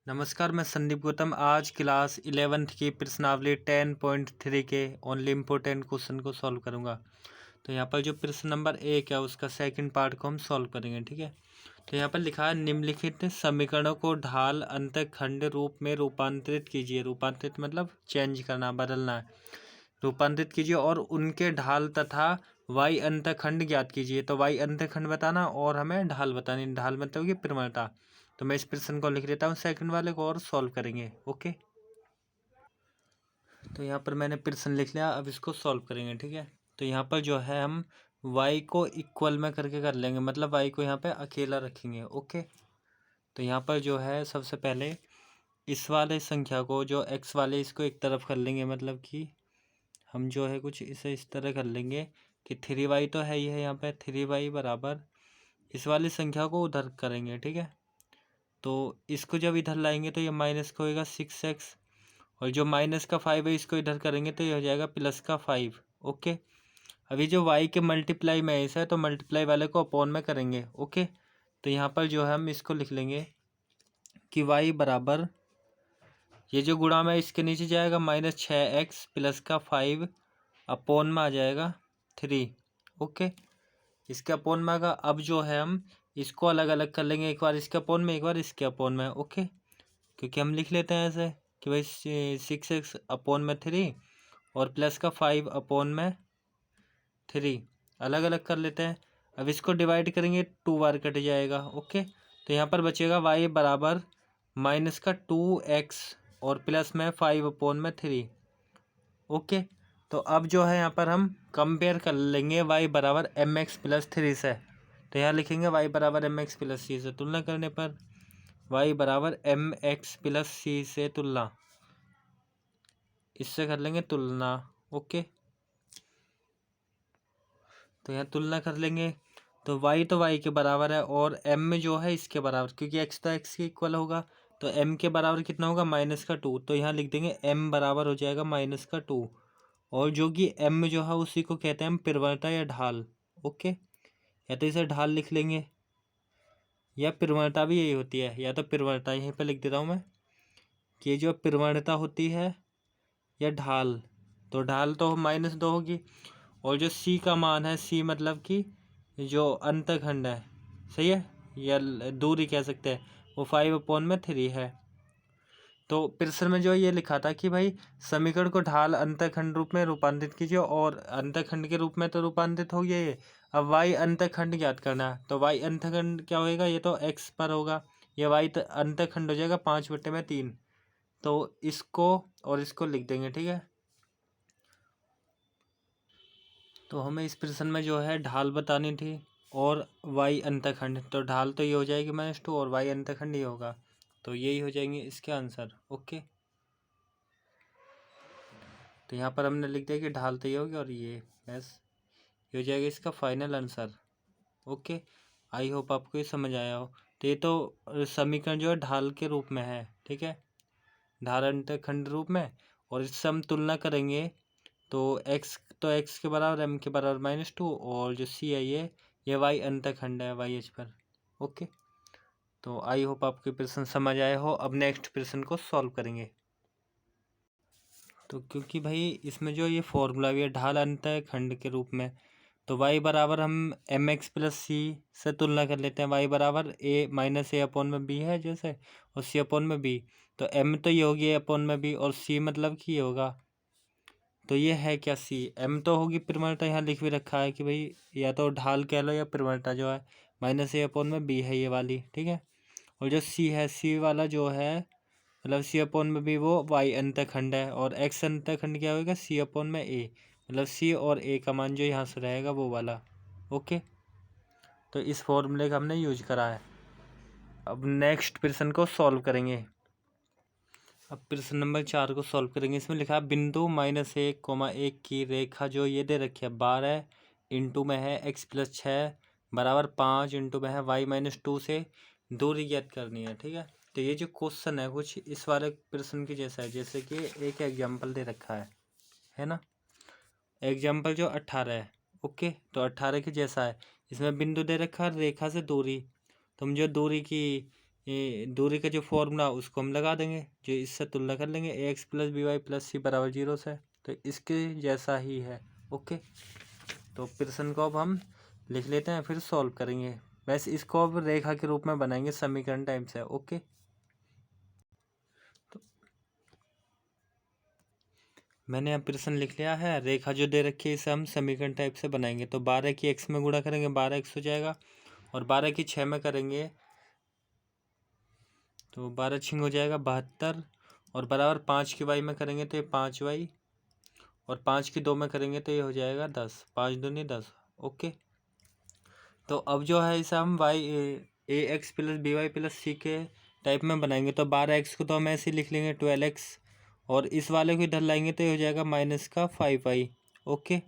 नमस्कार, मैं संदीप गौतम। आज क्लास 11th की प्रश्नावली 10.3 के ओनली इम्पोर्टेंट क्वेश्चन को सॉल्व करूंगा। तो यहाँ पर जो प्रश्न नंबर 1 है उसका सेकंड पार्ट को हम सॉल्व करेंगे। ठीक है, तो यहाँ पर लिखा है निम्नलिखित समीकरणों को ढाल अंतःखंड रूप में रूपांतरित कीजिए। रूपांतरित मतलब चेंज करना, बदलना है। रूपांतरित कीजिए और उनके ढाल तथा y अंतःखंड ज्ञात कीजिए। तो y अंतःखंड बताना और हमें ढाल बतानी। ढाल मतलब कि प्रवणता। तो मैं इस प्रश्न को लिख लेता हूँ सेकंड वाले को और सॉल्व करेंगे। ओके, तो यहाँ पर मैंने प्रश्न लिख लिया, अब इसको सॉल्व करेंगे। ठीक है, तो यहाँ पर जो है हम y को इक्वल में करके कर लेंगे, मतलब y को यहाँ पे अकेला रखेंगे। ओके, तो यहाँ पर जो है सबसे पहले इस वाले संख्या को, जो x वाले, इसको एक तरफ कर लेंगे। मतलब कि हम जो है कुछ इसे इस तरह कर लेंगे कि 3y तो है ही है, यहाँ पे 3y बराबर इस वाली संख्या को उधर करेंगे। ठीक है, तो इसको जब इधर लाएंगे तो ये माइनस का होगा 6x, और जो माइनस का 5 है इसको इधर करेंगे तो ये हो जाएगा प्लस का 5। ओके, अभी जो y के मल्टीप्लाई में ऐसा है तो मल्टीप्लाई वाले को अपॉन में करेंगे। ओके, तो यहाँ पर जो है हम इसको लिख लेंगे कि y बराबर, ये जो गुणा में इसके नीचे जाएगा -6x प्लस का 5 अपॉन में आ जाएगा 3। ओके, इसके अपॉन में आएगा। अब जो है हम इसको अलग अलग कर लेंगे, एक बार इसके अपॉन में, एक बार इसके अपॉन में। ओके, क्योंकि हम लिख लेते हैं ऐसे कि भाई 6x अपॉन में 3 और प्लस का 5 अपॉन में 3 अलग अलग कर लेते हैं। अब इसको डिवाइड करेंगे, 2 बार कट जाएगा। ओके, तो यहाँ पर बचेगा y बराबर माइनस का 2x और प्लस में 5 अपॉन में 3। ओके, तो अब जो है यहाँ पर हम कंपेयर कर लेंगे y बराबर mx प्लस 3 से। तो यहाँ लिखेंगे y बराबर mx प्लस c से तुलना करने पर y बराबर mx प्लस c से तुलना, इससे कर लेंगे तुलना। ओके, तो यहाँ तुलना कर लेंगे तो y तो y के बराबर है और m में जो है इसके बराबर, क्योंकि x तो x के इक्वल होगा। तो m के बराबर कितना होगा -2। तो यहाँ लिख देंगे m बराबर हो जाएगा -2, और जो कि m जो है उसी को कहते हैं हम प्रवणता या ढाल। ओके, या तो इसे ढाल लिख लेंगे या प्रवणता भी यही होती है, या तो प्रवणता यहीं पे लिख दे रहा हूँ मैं कि जो प्रवणता होती है या ढाल, तो ढाल तो -2 होगी। और जो c का मान है, c मतलब कि जो अंतःखंड है, सही है, या दूरी कह सकते हैं, वो 5/3 है। तो प्रश्न में जो ये लिखा था कि भाई समीकरण को ढाल अंतःखंड रूप में रूपांतरित कीजिए, और अंतःखंड के रूप में तो रूपांतरित हो गया ये। अब y अंतःखंड ज्ञात करना है, तो y अंतःखंड क्या होएगा, ये तो x पर होगा, ये y अंतःखंड हो जाएगा 5/3। तो इसको और इसको लिख देंगे। ठीक है, तो हमें इस प्रश्न में जो है ढाल बतानी थी और y अंतःखंड, तो ढाल तो ये हो जाएगी -2 और y अंतःखंड ये होगा, तो यही हो जाएंगे इसके आंसर। ओके, तो यहाँ पर हमने लिख दिया कि ढाल तो ये होगी और ये बस ये हो जाएगा इसका final answer. Okay, I hope आपको ये समझ आया हो। तो ये तो समीकरण जो है ढाल के रूप में है। ठीक है, ढाल अंतःखंड रूप में, और इससे हम तुलना करेंगे तो x के बराबर, m के बराबर -2, और जो c है ये y अंतःखंड है y h पर। ओके, तो आई होप आपके प्रश्न समझ आए हो। अब नेक्स्ट प्रश्न को सॉल्व करेंगे। तो क्योंकि भाई इसमें जो ये फॉर्मूला भी है ढाल अंतःखंड के रूप में, तो y बराबर हम mx प्लस सी से तुलना कर लेते हैं। y बराबर a अपॉन में b है जैसे, और c अपॉन में b, तो m तो ये होगी a अपॉन में b, और c मतलब कि ये होगा, तो ये है क्या c। m तो होगी प्रवणता, यहाँ लिख भी रखा है कि भाई या तो ढाल कह लो या प्रवणता, जो है -a अपॉन में b है ये वाली। ठीक है, और जो c है, c वाला जो है मतलब c अपॉन में b वो y अंतःखंड है, और x अंतःखंड क्या होगा c अपॉन में a, मतलब c और a का मान जो यहाँ से रहेगा वो वाला। ओके, तो इस फॉर्मूले का हमने यूज करा है। अब नेक्स्ट प्रश्न को सॉल्व करेंगे। अब प्रश्न नंबर 4 को सॉल्व करेंगे। इसमें लिखा है बिंदु -1, 1 की रेखा जो ये दे रखी है 12 इंटू में है x+6 बराबर 5 इंटू में है y-2 से दूरी ज्ञात करनी है। ठीक है, तो ये जो क्वेश्चन है कुछ इस वाले प्रश्न की जैसा है, जैसे कि एक एग्जाम्पल दे रखा है ना, एग्जाम्पल जो 18 है। ओके, तो 18 के जैसा है। इसमें बिंदु दे रखा है, रेखा से दूरी, तुम जो दूरी की ये दूरी का जो फॉर्मूला उसको हम लगा देंगे, जो इससे तुलना कर लेंगे ax plus B Y plus C बराबर 0 से, तो इसके जैसा ही है। ओके, तो प्रश्न को अब हम लिख लेते हैं, फिर सॉल्व करेंगे। वैसे इसको अब रेखा के रूप में बनाएंगे समीकरण टाइप से। ओके, तो मैंने अब प्रश्न लिख लिया है। रेखा जो दे रखी है इसे हम समीकरण टाइप से बनाएंगे। तो 12 की x में गुणा करेंगे 12x हो जाएगा, और 12 की 6 में करेंगे तो 12 छिंग हो जाएगा 72, और बराबर 5 की y में करेंगे तो ये 5y, और 5 की 2 में करेंगे तो ये हो जाएगा 10, 5 दूनी 10। ओके, तो अब जो है इसे हम A X plus B Y plus C के टाइप में बनाएंगे। तो 12x को तो हम ऐसे ही लिख लेंगे 12x, और इस वाले को इधर लाएंगे तो ये हो जाएगा माइनस का 5y। ओके,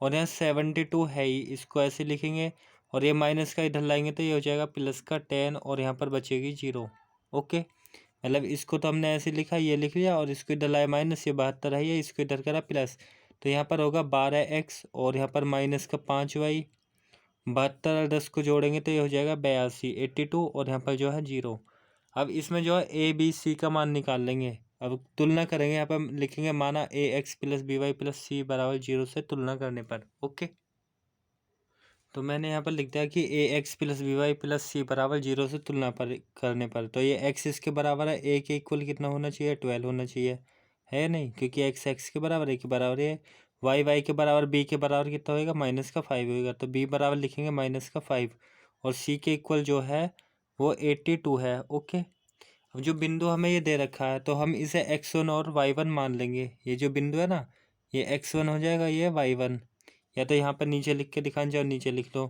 और यहाँ 72 है ही, इसको ऐसे लिखेंगे, और ये माइनस का इधर लाएंगे तो ये हो जाएगा प्लस का 10, और यहाँ पर बचेगी 0। ओके, मतलब इसको तो हमने ऐसे लिखा, ये लिख लिया, और इसको इधर लाया माइनस, ये 72 है, ये इसको इधर करा प्लस, तो यहाँ पर होगा 12x, और यहाँ पर माइनस का 5y। 72 और 10 को जोड़ेंगे तो ये हो जाएगा 82, 82, और यहाँ पर जो है 0। अब इसमें जो है ए बी सी का मान निकाल लेंगे। अब तुलना करेंगे, यहाँ पर हम लिखेंगे माना A X plus B Y plus C बराबर 0 से तुलना करने पर। ओके, तो मैंने यहाँ पर लिख दिया कि A X plus B Y plus C बराबर 0 से तुलना पर करने पर, तो ये एक्स इसके बराबर है, ए के इक्वल कितना होना चाहिए, 12 होना चाहिए, है नहीं, क्योंकि एक्स एक्स के बराबर, ए के बराबर है, वाई वाई के बराबर, बी के बराबर कितना होएगा, माइनस का 5 होएगा, तो बी बराबर लिखेंगे माइनस का 5, और सी के इक्वल जो है वो 82 है। ओके, अब जो बिंदु हमें ये दे रखा है तो हम इसे x1 और y1 मान लेंगे। ये जो बिंदु है ना, ये x1 हो जाएगा, ये y1, या तो यहाँ पर नीचे लिख के दिखाना चाहो नीचे लिख लो,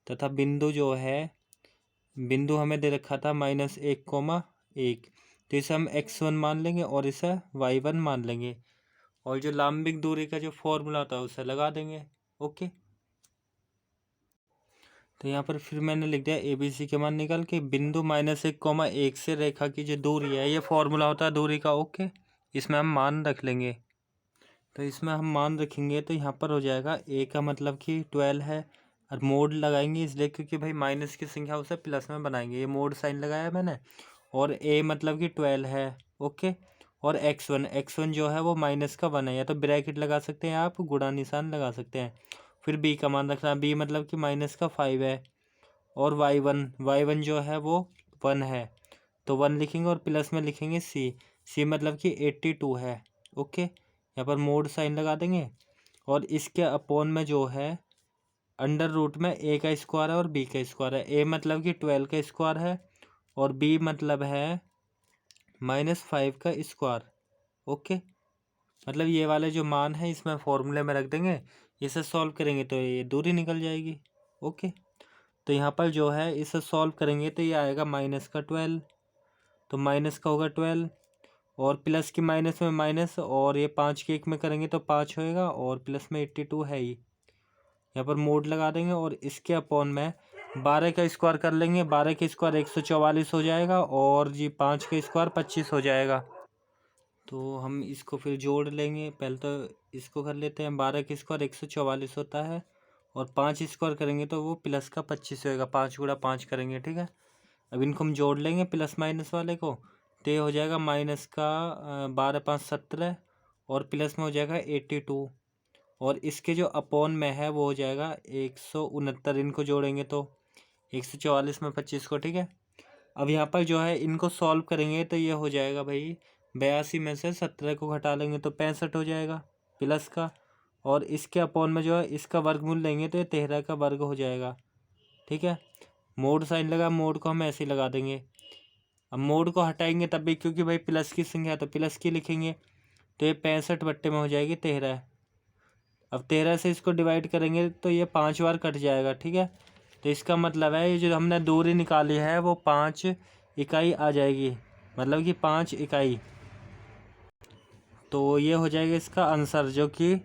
तथा बिंदु जो है, बिंदु हमें दे रखा था -1,1, तो इसे हम x1 मान लेंगे और इसे y1 मान लेंगे, और जो लंबिक दूरी का जो फॉर्मूला होता है उसे लगा देंगे। ओके, तो यहाँ पर फिर मैंने लिख दिया ए बी सी के मान निकाल के, बिंदु -1,1 से रेखा की जो दूरी है, ये फॉर्मूला होता है दूरी का। ओके, इसमें हम मान रख लेंगे, तो इसमें हम मान रखेंगे तो यहाँ पर हो जाएगा ए का मतलब कि 12 है, और मोड लगाएंगे इसलिए क्योंकि भाई माइनस की संख्या उसे प्लस में बनाएंगे, ये मोड साइन लगाया है मैंने, और ए मतलब कि 12 है। ओके, और x1 जो है वो माइनस का 1 है, या तो ब्रैकेट लगा सकते हैं आप, गुणा निशान लगा सकते हैं। फिर बी का मान रखना, बी मतलब कि माइनस का 5 है, और y1 जो है वो 1 है, तो 1 लिखेंगे, और प्लस में लिखेंगे सी मतलब कि 82 है। ओके, यहाँ पर मोड साइन लगा देंगे, और इसके अपोन में जो है अंडर रूट में ए का स्क्वायर है और बी का स्क्वायर है। ए मतलब कि 12 का स्क्वायर है, और बी मतलब है -5 का स्क्वायर। ओके, मतलब ये वाले जो मान है इसमें फॉर्मूले में रख देंगे, इसे सॉल्व करेंगे तो ये दूरी निकल जाएगी। ओके, तो यहाँ पर जो है इसे सॉल्व करेंगे तो ये आएगा माइनस का 12, तो माइनस का होगा 12, और प्लस की माइनस में माइनस, और ये 5 के 1 में करेंगे तो 5 होएगा, और प्लस में 82 है ही, यहाँ पर मोड लगा देंगे, और इसके अपॉन में 12 का स्क्वायर कर लेंगे, 12 का स्क्वायर 144 हो जाएगा, और जी 5 का स्क्वायर 25 हो जाएगा। तो हम इसको फिर जोड़ लेंगे, पहले तो इसको कर लेते हैं, 12 का स्क्वायर 144 होता है, और 5 स्क्वायर करेंगे तो वो प्लस का 25 होएगा, 5 गुणा 5 करेंगे, ठीक है। अब इनको हम जोड़ लेंगे प्लस माइनस वाले को, तो ये हो जाएगा माइनस का 12 5 17, और प्लस में हो जाएगा 82, और इसके जो अपॉन में है वो हो जाएगा 169, इनको जोड़ेंगे तो 144 में 25 को, ठीक है। अब यहाँ पर जो है इनको सॉल्व करेंगे तो ये हो जाएगा भाई 82 में से 17 को घटा लेंगे तो 65 हो जाएगा प्लस का, और इसके अपॉन में जो है इसका वर्गमूल लेंगे तो ये 13 का वर्ग हो जाएगा, ठीक है। मोड साइन लगा, मोड को हम ऐसे ही लगा देंगे। अब मोड को हटाएंगे तब भी, क्योंकि भाई प्लस की संख्या तो प्लस की लिखेंगे, तो ये 65 बट्टे में हो जाएगी 13। अब 13 से इसको डिवाइड करेंगे तो ये 5 बार कट जाएगा, ठीक है। तो इसका मतलब है ये जो हमने दूरी निकाली है वो 5 इकाई आ जाएगी, मतलब कि 5 इकाई। तो ये हो जाएगा इसका आंसर, जो कि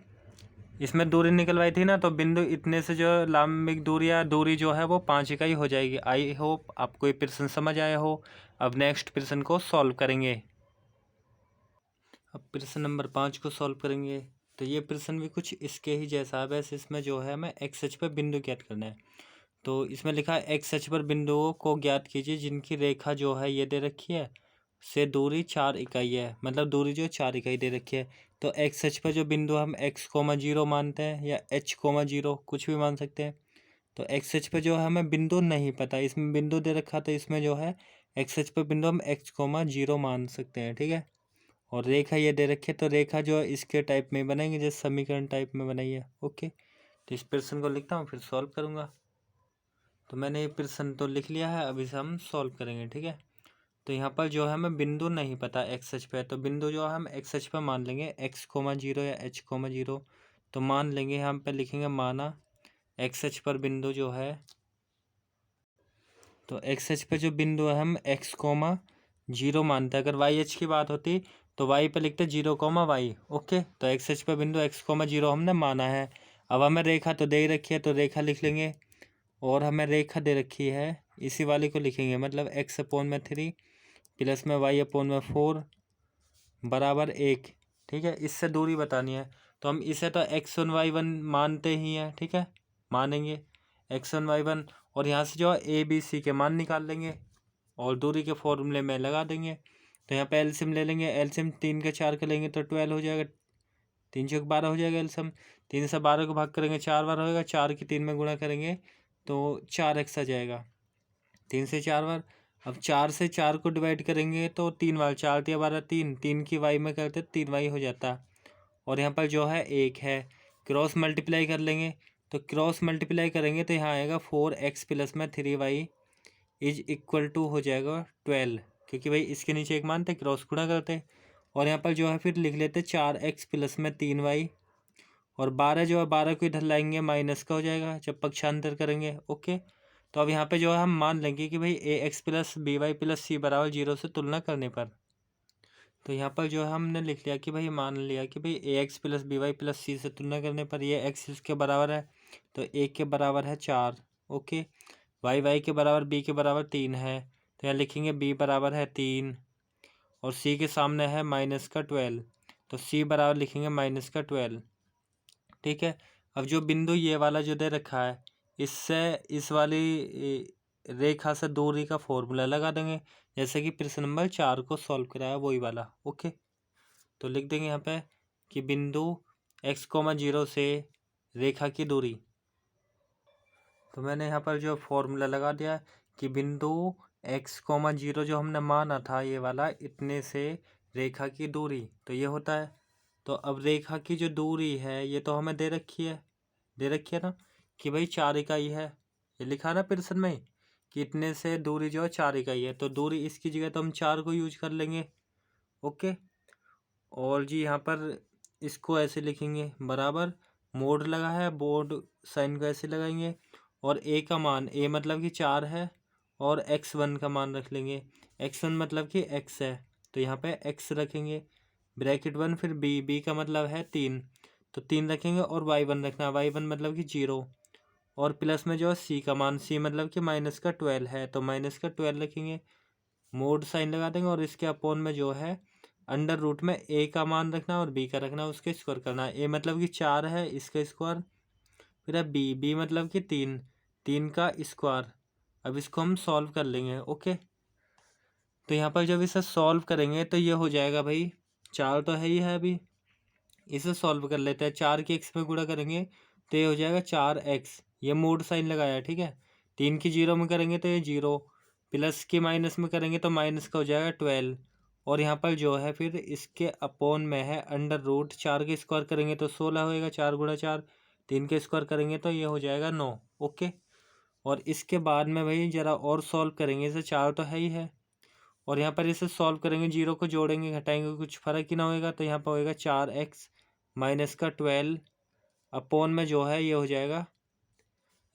इसमें दूरी निकलवाई थी ना, तो बिंदु इतने से जो लंबिक दूरी या दूरी जो है वो 5 इकाई हो जाएगी। आई होप आपको ये प्रश्न समझ आया हो। अब नेक्स्ट प्रश्न को सॉल्व करेंगे। अब प्रश्न नंबर 5 को सॉल्व करेंगे। तो ये प्रश्न भी कुछ इसके ही जैसा है, वैसे इसमें जो है हमें एक्स अक्ष पे बिंदु ज्ञात करना है। तो इसमें लिखा है एक्स अक्ष पर बिंदुओं को ज्ञात कीजिए जिनकी रेखा जो है ये दे रखी है से दूरी 4 इकाई है, मतलब दूरी जो 4 इकाई दे रखी है। तो एक्स अक्ष पर जो बिंदु हम x,0 मानते हैं या h,0 कुछ भी मान सकते हैं। तो एक्स अक्ष पे जो है हमें बिंदु नहीं पता, इसमें बिंदु दे रखा था, इसमें जो है एक्स अक्ष पे बिंदु हम x,0 मान सकते हैं, ठीक है। और रेखा ये दे रखी है, तो रेखा जो है इसके टाइप में बनाएंगे जैसे समीकरण टाइप में बनाई है। ओके, तो इस प्रश्न को लिखता हूँ फिर सॉल्व करूँगा। तो मैंने ये प्रश्न तो लिख लिया है, अब इसे हम सॉल्व करेंगे, ठीक है। तो यहाँ पर जो है हमें बिंदु नहीं पता एक्स अक्ष पे, तो बिंदु जो है हम एक्स अक्ष पे मान लेंगे x,0 या h,0। तो मान लेंगे, यहाँ पे लिखेंगे माना एक्स अक्ष पर बिंदु जो है, तो एक्स अक्ष पे जो बिंदु है हम x,0 मानते हैं। अगर वाई अक्ष की बात होती तो वाई पे लिखते 0,y। ओके, तो एक्स अक्ष पे बिंदु x,0 हमने माना है। अब हमें रेखा तो दे रखी है, तो रेखा लिख लेंगे। और हमें रेखा दे रखी है, इसी वाली को लिखेंगे, मतलब x/3 प्लस में y/4 बराबर 1, ठीक है। इससे दूरी बतानी है, तो हम इसे तो x1 y1 मानते ही हैं, ठीक है, मानेंगे x1 y1। और यहाँ से जो है ए बी सी के मान निकाल लेंगे और दूरी के फॉर्मूले में लगा देंगे। तो यहाँ पे एलसीएम ले लेंगे, एलसीएम 3 के 4 का लेंगे तो 12 हो जाएगा, 3 चौक 12 हो जाएगा एलसीएम। 3 से 12 को भाग करेंगे 4 बार होएगा, 4 की 3 में गुणा करेंगे तो 4x आ जाएगा, 3 से 4 बार। अब 4 से 4 को डिवाइड करेंगे तो 3 बार, 4 तिया 12 3, 3 की वाई में करते 3y हो जाता। और यहाँ पर जो है 1 है, क्रॉस मल्टीप्लाई कर लेंगे। तो क्रॉस मल्टीप्लाई करेंगे तो यहाँ आएगा 4x प्लस में 3y इज इक्वल टू हो जाएगा 12, क्योंकि भाई इसके नीचे एक मानते क्रॉस गुणा करते। और यहाँ पर जो है फिर लिख लेते 4x प्लस में 3y। और 12 जो है 12 को इधर लाएंगे माइनस का हो जाएगा जब पक्षांतर करेंगे। ओके, तो अब यहाँ पे जो है हम मान लेंगे कि भाई ax plus by plus c बराबर 0 से तुलना करने पर। तो यहाँ पर जो है हमने लिख लिया कि भाई, मान लिया कि भाई ax plus by plus c से तुलना करने पर ये x इसके बराबर है, तो 1 के बराबर है 4। ओके, y के बराबर b के बराबर 3 है, तो यहाँ लिखेंगे b बराबर है 3 और c के सामने है माइनस का 12, तो c बराबर लिखेंगे माइनस का 12, ठीक है। अब जो बिंदु ये वाला जो दे रखा है, इससे इस वाली रेखा से दूरी का फॉर्मूला लगा देंगे, जैसे कि प्रश्न नंबर 4 को सॉल्व कराया वही वाला। ओके, तो लिख देंगे यहाँ पे कि बिंदु x,0 से रेखा की दूरी। तो मैंने यहाँ पर जो फॉर्मूला लगा दिया कि बिंदु x,0 जो हमने माना था ये वाला, इतने से रेखा की दूरी, तो ये होता है। तो अब रेखा की जो दूरी है ये तो हमें दे रखी है ना कि भाई 4 इकाई है, ये लिखा ना प्रश्न में कि इतने से दूरी जो है 4 इकाई है, तो दूरी इसकी जगह तो हम 4 को यूज कर लेंगे। ओके, और जी यहाँ पर इसको ऐसे लिखेंगे बराबर, मोड लगा है, बोर्ड साइन को ऐसे लगाएंगे। और ए का मान, ए मतलब कि 4 है, और x1 का मान रख लेंगे, x1 मतलब कि x है, तो यहाँ पे x रखेंगे, ब्रैकेट 1, फिर b का मतलब है 3, तो 3 रखेंगे और y1 रखना, y1 मतलब कि 0, और प्लस में जो है c का मान, c मतलब कि माइनस का 12 है, तो माइनस का 12 रखेंगे, मोड साइन लगा देंगे। और इसके अपोन में जो है अंडर रूट में a का मान रखना और b का रखना, उसके स्क्वायर करना। a मतलब कि 4 है, इसका स्क्वायर, फिर है b मतलब कि 3 का स्क्वायर। अब इसको हम सॉल्व कर लेंगे। ओके, तो यहाँ पर जब इसे सॉल्व करेंगे तो ये हो जाएगा भाई, 4 तो है ही है, अभी इसे सॉल्व कर लेते हैं। 4 की x में गुणा करेंगे तो ये हो जाएगा 4x, ये मोड साइन लगाया, ठीक है। 3 की 0 में करेंगे तो ये 0, प्लस की माइनस में करेंगे तो माइनस का हो जाएगा 12। और यहाँ पर जो है फिर इसके अपोन में है अंडर रूट, 4 के स्क्वायर करेंगे तो 16 होएगा, 4 गुणा 4, 3 के स्क्वायर करेंगे तो ये हो जाएगा 9। ओके, और इसके बाद में भाई ज़रा और सॉल्व करेंगे, इसे 4 तो है ही है, और यहाँ पर इसे सॉल्व करेंगे, 0 को जोड़ेंगे घटाएंगे कुछ फर्क ही ना होएगा, तो यहाँ पर होएगा 4x माइनस का 12 अपोन में जो है ये हो जाएगा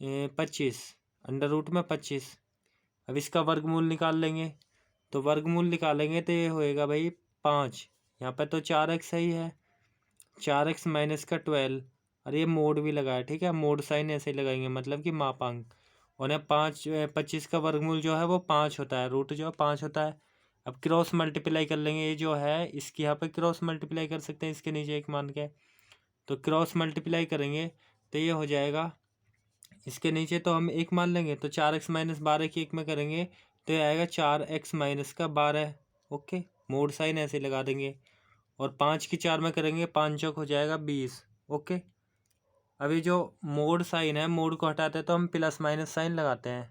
25, अंडर रूट में 25। अब इसका वर्गमूल निकाल लेंगे, तो वर्गमूल निकालेंगे तो ये होएगा भाई 5, यहाँ पर तो 4x ही है, 4x माइनस का 12, और ये मोड भी लगा है, ठीक है, मोड साइन ऐसे ही लगाएंगे, मतलब कि मापांक। और यहाँ 25 का वर्गमूल जो है वो 5 होता है, रूट जो है 5 होता है। अब क्रॉस मल्टीप्लाई कर लेंगे, ये जो है इसकी यहाँ पे क्रॉस मल्टीप्लाई कर सकते हैं, इसके नीचे एक मान के, तो क्रॉस मल्टीप्लाई करेंगे तो ये हो जाएगा इसके नीचे तो हम एक मान लेंगे, तो 4x माइनस 12 की एक में करेंगे तो ये आएगा 4x माइनस का 12। ओके, मोड साइन ऐसे लगा देंगे। और 5 की 4 में करेंगे, 5 चौक हो जाएगा 20। ओके, अभी जो मोड साइन है, मोड को हटाते हैं तो हम प्लस माइनस साइन लगाते हैं।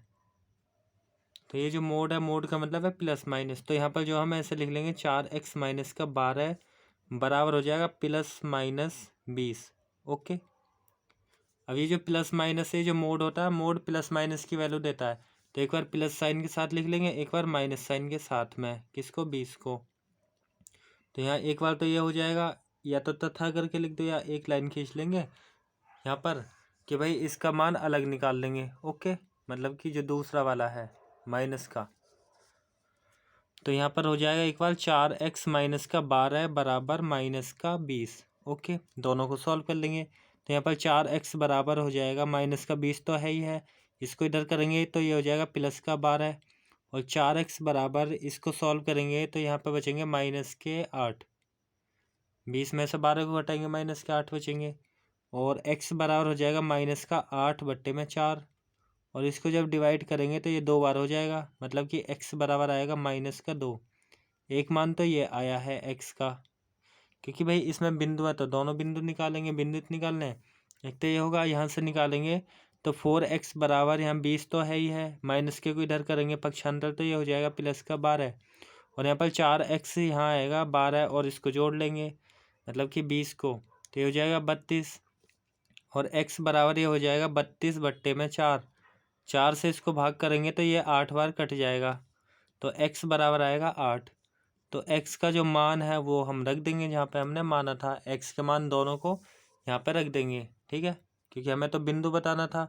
तो ये जो मोड है, मोड का मतलब है प्लस माइनस। तो यहाँ पर जो हम ऐसे लिख लेंगे 4x माइनस का 12 बराबर हो जाएगा प्लस माइनस 20। ओके, अब ये जो प्लस माइनस से जो मोड होता है, मोड प्लस माइनस की वैल्यू देता है। तो एक बार प्लस साइन के साथ लिख लेंगे, एक बार माइनस साइन के साथ में, किसको, 20 को। तो यहाँ एक बार तो ये हो जाएगा, या तो तथा करके लिख दो या एक लाइन खींच लेंगे यहाँ पर कि भाई इसका मान अलग निकाल लेंगे। ओके, मतलब कि जो दूसरा वाला है माइनस का। तो यहाँ पर हो जाएगा एक बार 4x माइनस का 12 बराबर माइनस का 20। ओके, दोनों को सॉल्व कर लेंगे। तो यहाँ पर 4x बराबर हो जाएगा माइनस का 20 तो है ही है, इसको इधर करेंगे तो ये हो जाएगा प्लस का 12। और 4x बराबर इसको सॉल्व करेंगे तो यहाँ पर बचेंगे माइनस के 8। 20 में से 12 को घटाएंगे, माइनस के 8 बचेंगे। और x बराबर हो जाएगा माइनस का 8/4। और इसको जब डिवाइड करेंगे तो ये 2 बार हो जाएगा, मतलब कि x बराबर आएगा माइनस का 2। एक मान तो ये आया है x का, क्योंकि भाई इसमें बिंदु है तो दोनों बिंदु निकालेंगे, बिंदु निकालने हैं। एक तो ये होगा, यहाँ से निकालेंगे तो 4x बराबर यहाँ 20 तो है ही है, माइनस के को इधर करेंगे पक्षांतर तो ये हो जाएगा प्लस का 12। और यहाँ पर 4x यहाँ आएगा 12 और इसको जोड़ लेंगे, मतलब कि 20 को, तो ये हो जाएगा 32। और x बराबर ये हो जाएगा 32/4। 4 से इसको भाग करेंगे तो ये 8 बार कट जाएगा, तो x बराबर आएगा 8। तो x का जो मान है वो हम रख देंगे जहाँ पे हमने माना था, x के मान दोनों को यहाँ पे रख देंगे। ठीक है, क्योंकि हमें तो बिंदु बताना था।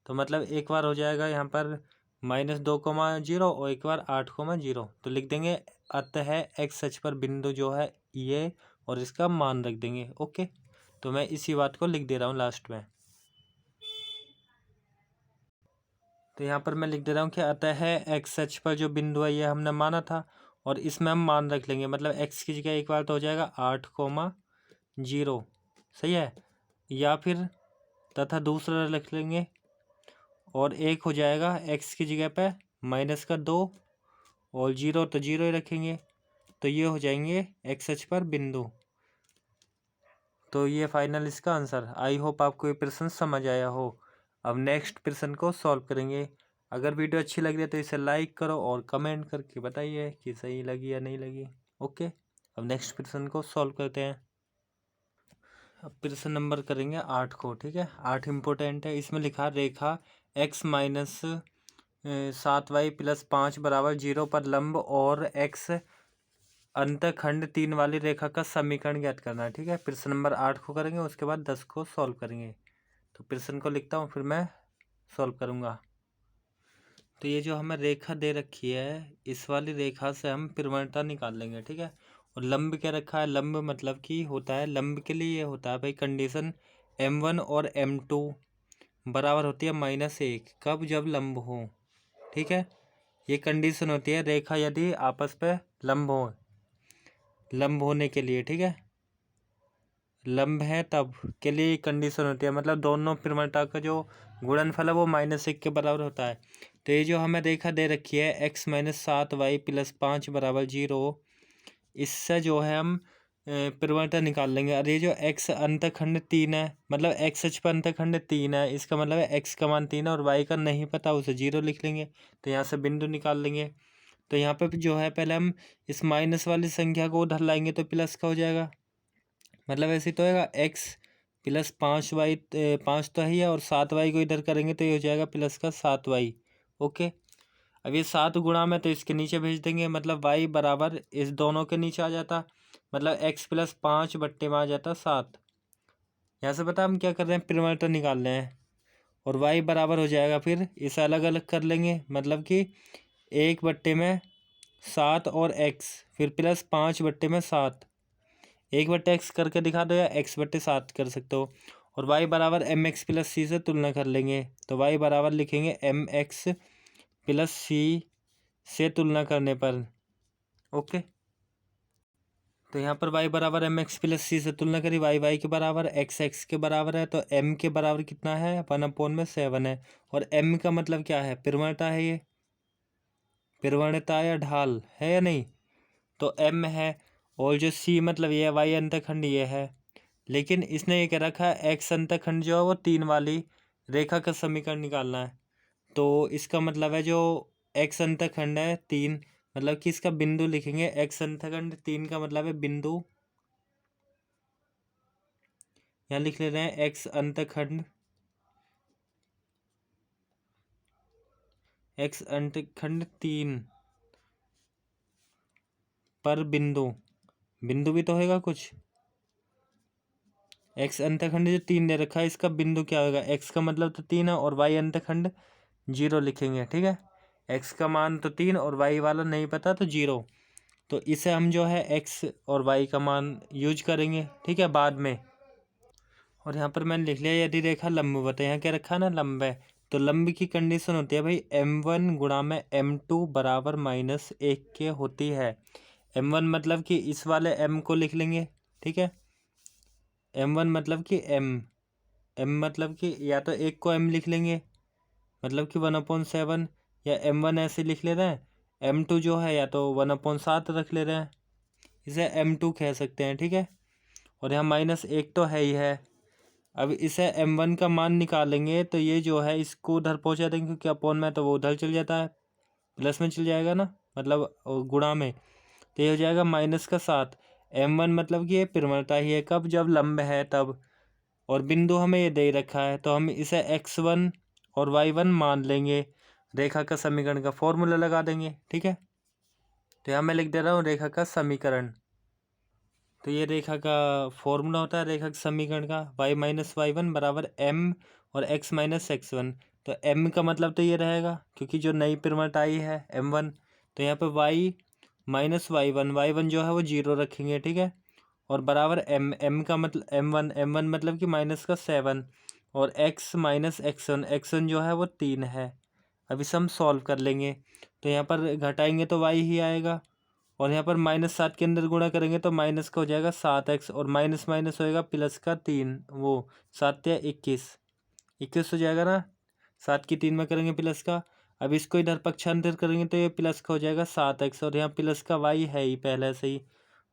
तो मतलब एक बार हो जाएगा यहाँ पर -2,0 और एक बार 8,0, तो लिख देंगे अतः x अक्ष पर बिंदु जो है ये, और इसका मान रख देंगे। ओके, तो मैं इसी बात को लिख दे रहा हूँ लास्ट में। तो यहाँ पर मैं लिख दे रहा हूँ कि अतः x अक्ष पर जो बिंदु है ये हमने माना था, और इसमें हम मान रख लेंगे, मतलब x की जगह एक बार तो हो जाएगा 8,0, सही है। या फिर तथा दूसरा लिख लेंगे, और एक हो जाएगा x की जगह पे -2, और 0 तो 0 ही रखेंगे। तो ये हो जाएंगे x अक्ष पर बिंदु। तो ये फाइनल इसका आंसर। आई होप आपको ये प्रश्न समझ आया हो। अब नेक्स्ट प्रश्न को सॉल्व करेंगे। अगर वीडियो अच्छी लग रही है तो इसे लाइक करो और कमेंट करके बताइए कि सही लगी या नहीं लगी। ओके, अब नेक्स्ट प्रश्न को सॉल्व करते हैं। अब प्रश्न नंबर करेंगे 8 को। ठीक है, 8 इम्पोर्टेंट है। इसमें लिखा रेखा x माइनस 7y प्लस 5 बराबर 0 पर लंब और x अंतखंड 3 वाली रेखा का समीकरण ज्ञात करना है। ठीक है, प्रश्न नंबर 8 को करेंगे, उसके बाद 10 को सॉल्व करेंगे। तो प्रश्न को लिखता हूँ, फिर मैं सॉल्व करूँगा। तो ये जो हमें रेखा दे रखी है, इस वाली रेखा से हम प्रवणता निकाल लेंगे। ठीक है, और लंब क्या रखा है, लंब मतलब कि होता है, लंब के लिए ये होता है भाई कंडीशन m1 और m2 बराबर होती है -1। कब, जब लंब हो। ठीक है, ये कंडीशन होती है रेखा यदि आपस पे लंब हो, लंब होने के लिए। ठीक है, लंब है तब के लिए कंडीशन होती है, मतलब दोनों प्रवणता का जो गुणनफल है वो -1 के बराबर होता है। तो ये जो हमें रेखा दे रखी है x माइनस 7y प्लस 5 बराबर 0, इससे जो है हम प्रवणता निकाल लेंगे। और ये जो x अंतखंड 3 है, मतलब x अक्ष पर अंतखंड 3 है, इसका मतलब है x का मान 3 है और y का नहीं पता, उसे 0 लिख लेंगे। तो यहाँ से बिंदु निकाल लेंगे। तो यहाँ पे जो है पहले हम इस माइनस वाली संख्या को उधर लाएंगे तो प्लस का हो जाएगा, मतलब ऐसे तो होगा x प्लस 5y, 5 तो है ही है, और 7y को इधर करेंगे तो ये हो जाएगा प्लस का 7y। ओके, अब ये 7 गुणा में तो इसके नीचे भेज देंगे, मतलब y बराबर इस दोनों के नीचे आ जाता, मतलब x प्लस 5 बट्टे में आ जाता 7। यहाँ से पता हम क्या कर रहे हैं, प्रवणता निकाल रहे हैं। और y बराबर हो जाएगा, फिर इसे अलग अलग कर लेंगे, मतलब कि 1/7 और x, फिर प्लस 5/7। 1/x करके दिखा दो या x/7 कर सकते हो। और y बराबर mx प्लस c से तुलना कर लेंगे, तो y बराबर लिखेंगे mx प्लस c से तुलना करने पर। ओके, तो यहाँ पर y बराबर एम एक्स प्लस सी से तुलना करी, y के बराबर, x के बराबर है, तो m के बराबर कितना है, 1/7 है। और m का मतलब क्या है, परिवर्तता है, ये परिवर्तता या ढाल है या नहीं, तो m है। और जो c मतलब ये y अंतखंड ये है, लेकिन इसने ये कह रखा है x अंतखंड जो है वो 3 वाली रेखा का समीकरण निकालना है। तो इसका मतलब है जो x अंतखंड है 3, मतलब कि इसका बिंदु लिखेंगे, x अंतखंड 3 का मतलब है बिंदु, यहाँ लिख ले रहे हैं x अंतखंड, x अंतखंड 3 पर बिंदु, बिंदु भी तो होगा कुछ, x अंतखंड जो 3 दे रखा है इसका बिंदु क्या होगा, x का मतलब तो 3 है और y अंतखंड 0 लिखेंगे, ठीक है। x का मान तो 3 और y वाला नहीं पता तो 0, तो इसे हम जो है x और y का मान यूज करेंगे, ठीक है, बाद में। और यहाँ पर मैंने लिख लिया यदि रेखा लंबवत है, यहाँ क्या रखा है ना, लंब है, तो लंब की कंडीशन होती है भाई m1 गुणा में m2 बराबर -1 के होती है। m1 मतलब कि इस वाले m को लिख लेंगे, ठीक है, m1 मतलब कि m मतलब कि या तो एक को m लिख लेंगे, मतलब कि 1/7, या m1 ऐसे लिख ले रहे हैं, m2 जो है या तो 1/7 रख ले रहे हैं, इसे m2 कह सकते हैं, ठीक है। और यहाँ -1 तो है ही है। अब इसे m1 का मान निकालेंगे तो ये जो है इसको उधर पहुंचा देंगे, क्योंकि अपॉन में तो वो उधर चल जाता है, प्लस में चल जाएगा ना, मतलब गुणा में, तो ये हो जाएगा -7। m1 मतलब कि ये परिवर्तता ही है, कब, जब लंब है तब, और बिंदु हमें ये दे रखा है, तो हम इसे x1 और y1 मान लेंगे, रेखा का समीकरण का फॉर्मूला लगा देंगे, ठीक है। तो यहाँ मैं लिख दे रहा हूँ रेखा का समीकरण, तो ये रेखा का फॉर्मूला होता है रेखा के समीकरण का, y माइनस y1 बराबर m और x माइनस x1। तो m का मतलब तो ये रहेगा, क्योंकि जो नई पिरमट आई है m1, तो यहाँ पे y माइनस y1 जो है वो 0 रखेंगे, ठीक है, और बराबर m का मतलब m1 मतलब कि माइनस का 7, और x माइनस x1 जो है वो 3 है। अब इसे हम सॉल्व कर लेंगे, तो यहाँ पर घटाएंगे तो y ही आएगा, और यहाँ पर -7 के अंदर गुणा करेंगे तो माइनस का हो जाएगा 7x, और माइनस माइनस होएगा प्लस का 3, वो 7 या 21 हो जाएगा ना, 7 की 3 में करेंगे प्लस का। अब इसको इधर पक्षांतर करेंगे तो ये प्लस का हो जाएगा 7x, और यहाँ प्लस का y है ही पहले से ही,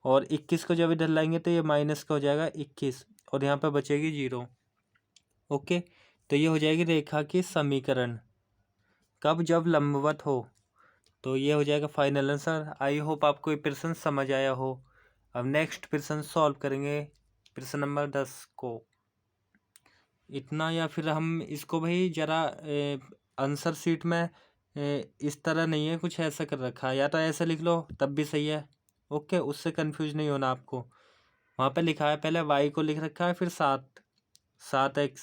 और 21 को जब इधर लाएंगे तो ये माइनस का हो जाएगा 21, और यहाँ पर बचेगी 0। ओके, तो ये हो जाएगी रेखा की समीकरण, कब, जब लंबवत हो। तो ये हो जाएगा फाइनल आंसर। आई होप आपको ये प्रश्न समझ आया हो। अब नेक्स्ट प्रश्न सॉल्व करेंगे, प्रश्न नंबर 10 को। इतना, या फिर हम इसको भाई जरा आंसर शीट में इस तरह नहीं है, कुछ ऐसा कर रखा है, या तो ऐसे लिख लो तब भी सही है, ओके, उससे कंफ्यूज नहीं होना आपको। वहाँ पे लिखा है पहले y को लिख रखा है, फिर 7x,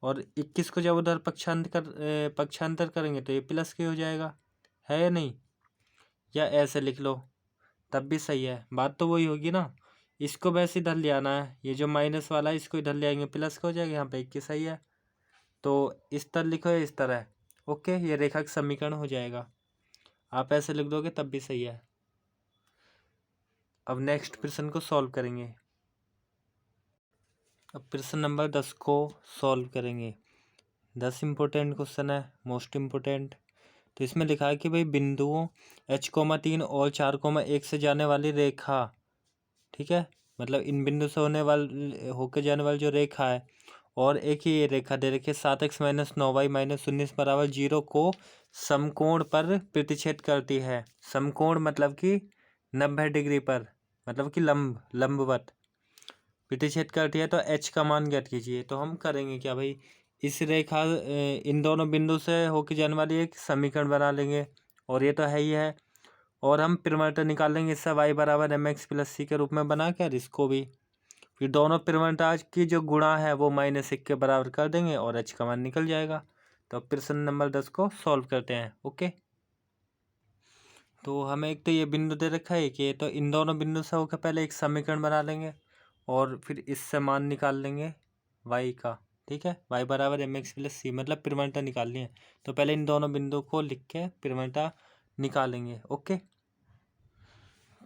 और 21 को जब उधर पक्षांतर करेंगे तो ये प्लस के हो जाएगा, है या नहीं, या ऐसे लिख लो तब भी सही है, बात तो वही होगी ना। इसको वैसे इधर ले आना है, ये जो माइनस वाला है इसको इधर ले आएंगे, प्लस का हो जाएगा, यहाँ पे 21 सही है, तो इस तरह लिखो या इस तरह, ओके, ये रेखा का समीकरण हो जाएगा। आप ऐसे लिख दोगे तब भी सही है। अब नेक्स्ट प्रश्न को सॉल्व करेंगे। अब प्रश्न नंबर 10 को सॉल्व करेंगे। 10 इम्पोर्टेंट क्वेश्चन है, मोस्ट इम्पोर्टेंट। तो इसमें लिखा है कि भाई बिंदुओं h,3 और 4,1 से जाने वाली रेखा, ठीक है, मतलब इन बिंदु से होकर जाने वाली जो रेखा है, और एक ही ये रेखा दे रखी है 7x माइनस 9y माइनस 19 बराबर 0 को समकोण पर प्रतिच्छेद करती है। समकोण मतलब कि 90 डिग्री पर, मतलब कि लंबवत प्रतिच्छेद करती है, तो h का मान ज्ञात कीजिए। तो हम करेंगे क्या भाई, इस रेखा इन दोनों बिंदु से होकर जाने वाली एक समीकरण बना लेंगे, और ये तो है ही है, और हम परिवर्तन निकाल लेंगे, इससे y बराबर mx प्लस सी के रूप में बना कर इसको भी, फिर दोनों परिवर्तन की जो गुणा है वो -1 के बराबर कर देंगे, और h का मान निकल जाएगा। तो अब प्रश्न नंबर 10 को सॉल्व करते हैं, ओके। तो हमें एक तो ये बिंदु दे रखा है कि, तो इन दोनों बिंदु से होकर पहले एक समीकरण बना लेंगे, और फिर इससे मान निकाल लेंगे y का, ठीक है, y बराबर mx प्लस सी, मतलब परिवर्तन निकालनी है, तो पहले इन दोनों बिंदु को लिख के परिवर्तन निकालेंगे, ओके।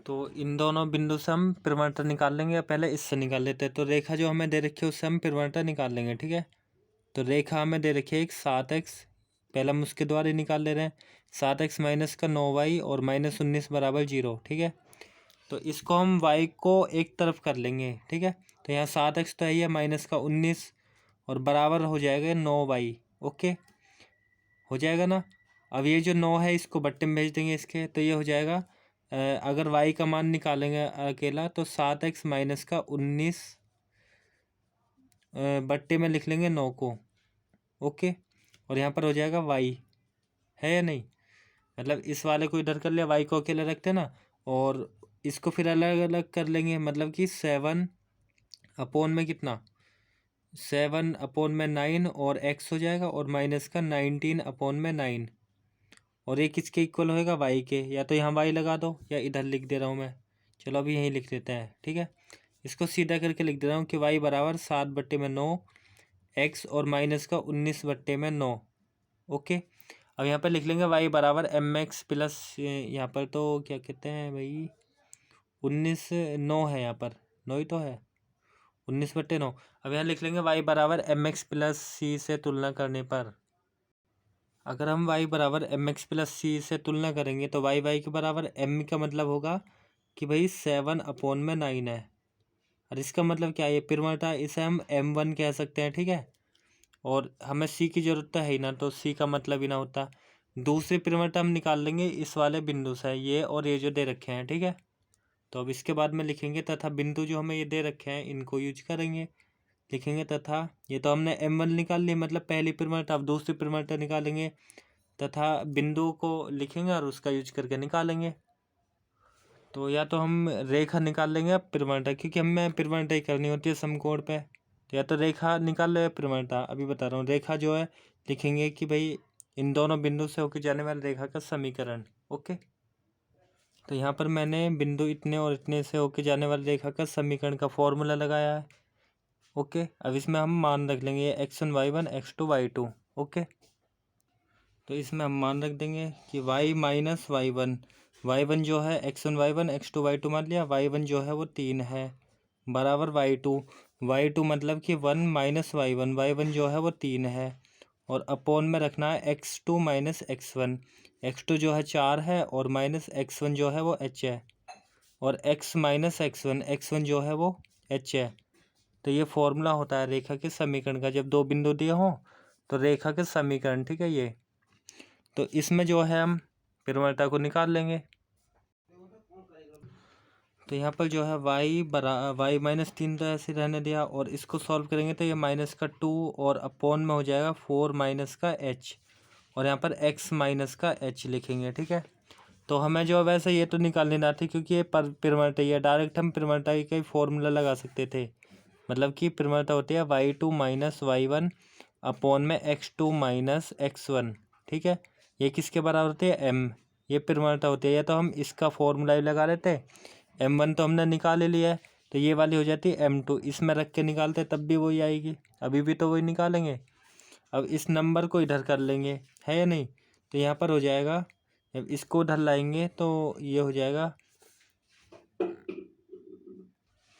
तो इन दोनों बिंदु से हम परिमाण निकाल लेंगे, या पहले इससे निकाल लेते हैं। तो रेखा जो हमें दे रखी है उससे हम परिमाण निकाल लेंगे, ठीक है। तो रेखा हमें दे रखी है एक 7x, पहले हम उसके द्वारा ही निकाल ले रहे हैं। 7x माइनस का 9y और माइनस 19 बराबर 0, ठीक है। तो इसको हम y को एक तरफ कर लेंगे, ठीक है। तो यहाँ 7x तो है ही है, माइनस का 19 और बराबर हो जाएगा 9y। ओके, हो जाएगा ना। अब ये जो 9 है इसको बट्टे में भेज देंगे इसके, तो ये हो जाएगा अगर y का मान निकालेंगे अकेला तो 7x माइनस का 19 बट्टे में लिख लेंगे 9 को। ओके, और यहाँ पर हो जाएगा y, है या नहीं। मतलब इस वाले को इधर कर लिया, y को अकेले रखते ना, और इसको फिर अलग अलग कर लेंगे। मतलब कि 7 अपोन में कितना, 7 अपोन में 9 और x हो जाएगा, और माइनस का 19 अपोन में 9, और ये किसके इक्वल होएगा, y के। या तो यहाँ y लगा दो या इधर लिख दे रहा हूँ मैं, चलो अभी यहीं लिख देते हैं, ठीक है। इसको सीधा करके लिख दे रहा हूँ कि y बराबर 7/9 x और माइनस का 19/9। ओके, अब यहाँ पर लिख लेंगे y बराबर mx प्लस, यहाँ पर तो क्या कहते हैं भाई, 19 9 है, यहाँ पर 9 ही तो है, 19/9। अब यहाँ लिख लेंगे y बराबर mx प्लस c से तुलना करने पर, अगर हम y बराबर mx प्लस c से तुलना करेंगे तो y के बराबर m का मतलब होगा कि भाई 7 अपोन में 9 है। और इसका मतलब क्या है, ये परिमाण, इसे हम m1 कह सकते हैं, ठीक है। और हमें c की ज़रूरत तो है ही ना, तो c का मतलब ही ना होता। दूसरी परिमाण हम निकाल लेंगे इस वाले बिंदु से, ये और ये जो दे रखे हैं, ठीक है। तो अब इसके बाद में लिखेंगे तथा बिंदु जो हमें ये दे रखे हैं इनको यूज करेंगे, लिखेंगे तथा, ये तो हमने m1 निकाल लिया मतलब पहली परिमाण, अब दूसरी परिमाण निकालेंगे तथा बिंदु को लिखेंगे और उसका यूज करके निकालेंगे। तो या तो हम रेखा निकाल लेंगे अब परिमाणता, क्योंकि हमें परिमाणता ही करनी होती है समकोण पे। तो या तो रेखा निकाल लो या परिमाणता, अभी बता रहा हूँ। रेखा जो है लिखेंगे कि भाई इन दोनों बिंदु से होकर जाने वाली रेखा का समीकरण। ओके, तो यहाँ पर मैंने बिंदु इतने और इतने से होकर जाने वाली रेखा का समीकरण का फॉर्मूला लगाया है। ओके, अब इसमें हम मान रख लेंगे x1 y1 x2 y2। Okay, तो इसमें हम मान रख देंगे कि y माइनस y1 जो है x1 y1 x2 y2 मान लिया, y1 जो है वो 3 है, बराबर y2 मतलब कि 1 माइनस y1 जो है वो 3 है, और अपोन में रखना है x2 माइनस x2 जो है 4 है, और माइनस x1 जो है वो h है, और x माइनस x1 जो है वो h है। तो ये फॉर्मूला होता है रेखा के समीकरण का, जब दो बिंदु दिए हों तो रेखा के समीकरण, ठीक है ये। तो इसमें जो है हम परिमाणता को निकाल लेंगे। तो यहाँ पर जो है y माइनस 3 तो ऐसे रहने दिया, और इसको सॉल्व करेंगे तो ये माइनस का 2 और अपोन में हो जाएगा 4 माइनस का h, और यहाँ पर x माइनस का h लिखेंगे, ठीक है। तो हमें जो वैसे ये तो निकालनी ना थी, क्योंकि ये परिमाणता ही है, डायरेक्ट हम परिमाणता का ही फॉर्मूला लगा सकते थे। मतलब कि परिमाणता होती है y2 माइनस y1 अपोन में x2 माइनस x1, ठीक है। ये किसके बराबर होती है, m, ये परिमाणता होती है। या तो हम इसका फॉर्मूला ही लगा लेते, m1 तो हमने निकाल ही लिया है, तो ये वाली हो जाती है m2, इसमें रख के निकालते तब भी वही आएगी, अभी भी तो वही निकालेंगे। अब इस नंबर को इधर कर लेंगे, है या नहीं। तो यहाँ पर हो जाएगा, जब इसको उधर लाएंगे तो ये हो जाएगा।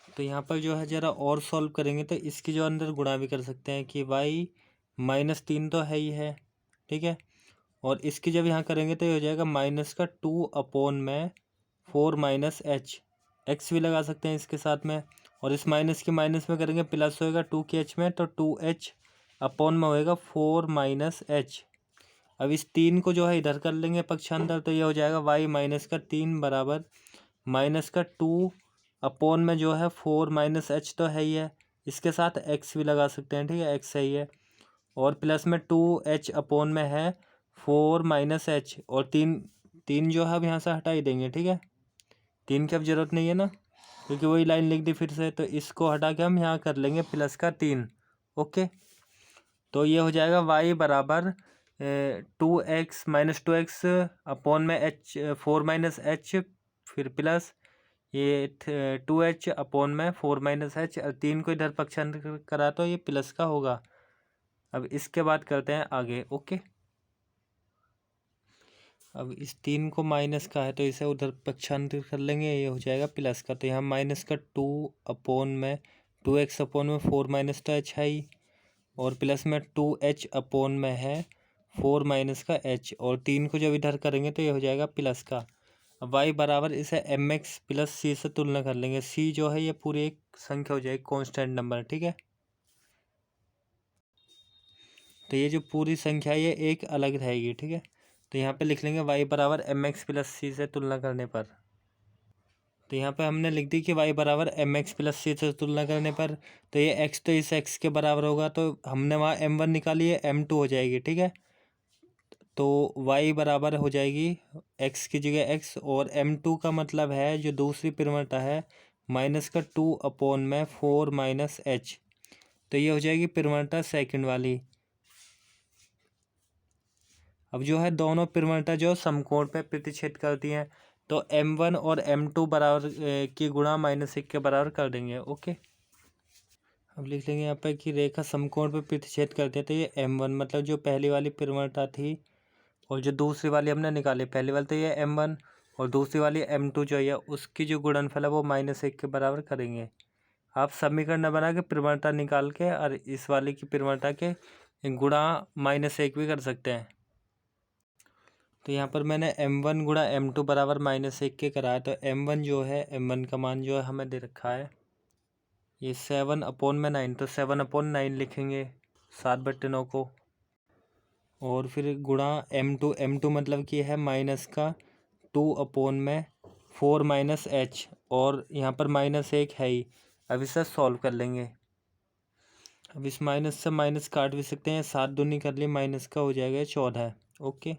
तो यहाँ पर जो है ज़रा और सॉल्व करेंगे तो इसकी जो अंदर गुणा भी कर सकते हैं कि y माइनस 3 तो है ही है, ठीक है। और इसकी जब यहाँ करेंगे तो ये हो जाएगा माइनस का 2 अपोन में 4 माइनस h, x भी लगा सकते हैं इसके साथ में, और इस माइनस की माइनस में करेंगे प्लस होएगा 2 की h में, तो 2h अपोन में होएगा 4 माइनस h। अब इस 3 को जो है इधर कर लेंगे पक्षांतर, तो ये हो जाएगा y माइनस का 3 बराबर माइनस का 2 अपोन में जो है 4 माइनस h तो है ही है, इसके साथ x भी लगा सकते हैं, ठीक है, x सही है, और प्लस में 2h अपोन में है 4 माइनस h, और तीन जो है अब यहाँ से हटा ही देंगे, ठीक है। 3 की अब जरूरत नहीं है ना, क्योंकि वही लाइन लिख दी फिर से, तो इसको हटा के हम यहाँ कर लेंगे प्लस का 3। ओके, तो ये हो जाएगा y बराबर 2x माइनस 2x अपोन में h 4 माइनस h, फिर प्लस ये 2h अपोन में 4 माइनस h, 3 को इधर पक्षांतर करा तो ये प्लस का होगा। अब इसके बाद करते हैं आगे। ओके, अब इस 3 को माइनस का है तो इसे उधर पक्षांतर कर लेंगे, ये हो जाएगा प्लस का। तो यहाँ माइनस का 2x अपोन में 4 माइनस का h है और प्लस में 2h अपोन में है 4 माइनस का h, और 3 को जब इधर करेंगे तो ये हो जाएगा प्लस का। अब y बराबर इसे mx प्लस c से तुलना कर लेंगे। c जो है ये पूरी एक संख्या हो जाएगी, कांस्टेंट नंबर, ठीक है। तो ये जो पूरी संख्या है ये एक अलग रहेगी, ठीक है। तो यहाँ पे लिख लेंगे y बराबर mx प्लस सी से तुलना करने पर। तो यहाँ पे हमने लिख दी कि y बराबर mx प्लस सी से तुलना करने पर, तो ये x तो इस x के बराबर होगा, तो हमने वहाँ m1 निकाली है, m2 हो जाएगी, ठीक है। तो y बराबर हो जाएगी x की जगह x, और m2 का मतलब है जो दूसरी परिमाणता है माइनस का 2 अपोन में 4 माइनस h, तो ये हो जाएगी परिमाणता सेकंड वाली। अब जो है दोनों परिमाणता जो समकोण पे प्रतिच्छेद करती हैं, तो m1 और m2 बराबर की गुणा -1 के बराबर कर देंगे, ओके। अब लिख लेंगे यहाँ पे कि रेखा समकोण पे प्रतिच्छेद करते हैं, तो ये m1 मतलब जो पहली वाली परिमाणता थी, और जो दूसरी वाली हमने निकाली, पहली वाली तो ये m1 और दूसरी वाली m2 जो है उसकी जो गुणनफल है वो -1 के बराबर करेंगे। आप समीकरण बना के परिमाणता निकाल के और इस वाली की परिमाणता के गुणा -1 भी कर सकते हैं। तो यहाँ पर मैंने m1 गुणा m2 बराबर -1 के कराया, तो m1 जो है m1 का मान जो है हमें दे रखा है ये 7 अपोन में 9, तो 7 अपोन 9 लिखेंगे 7/9 को, और फिर गुणा m2 मतलब कि है माइनस का 2 अपोन में 4 माइनस h, और यहाँ पर -1 है ही। अब इसे सॉल्व कर लेंगे। अब इस माइनस से माइनस काट भी सकते हैं, 7 दूनी कर लिए माइनस का हो जाएगा 14, ओके।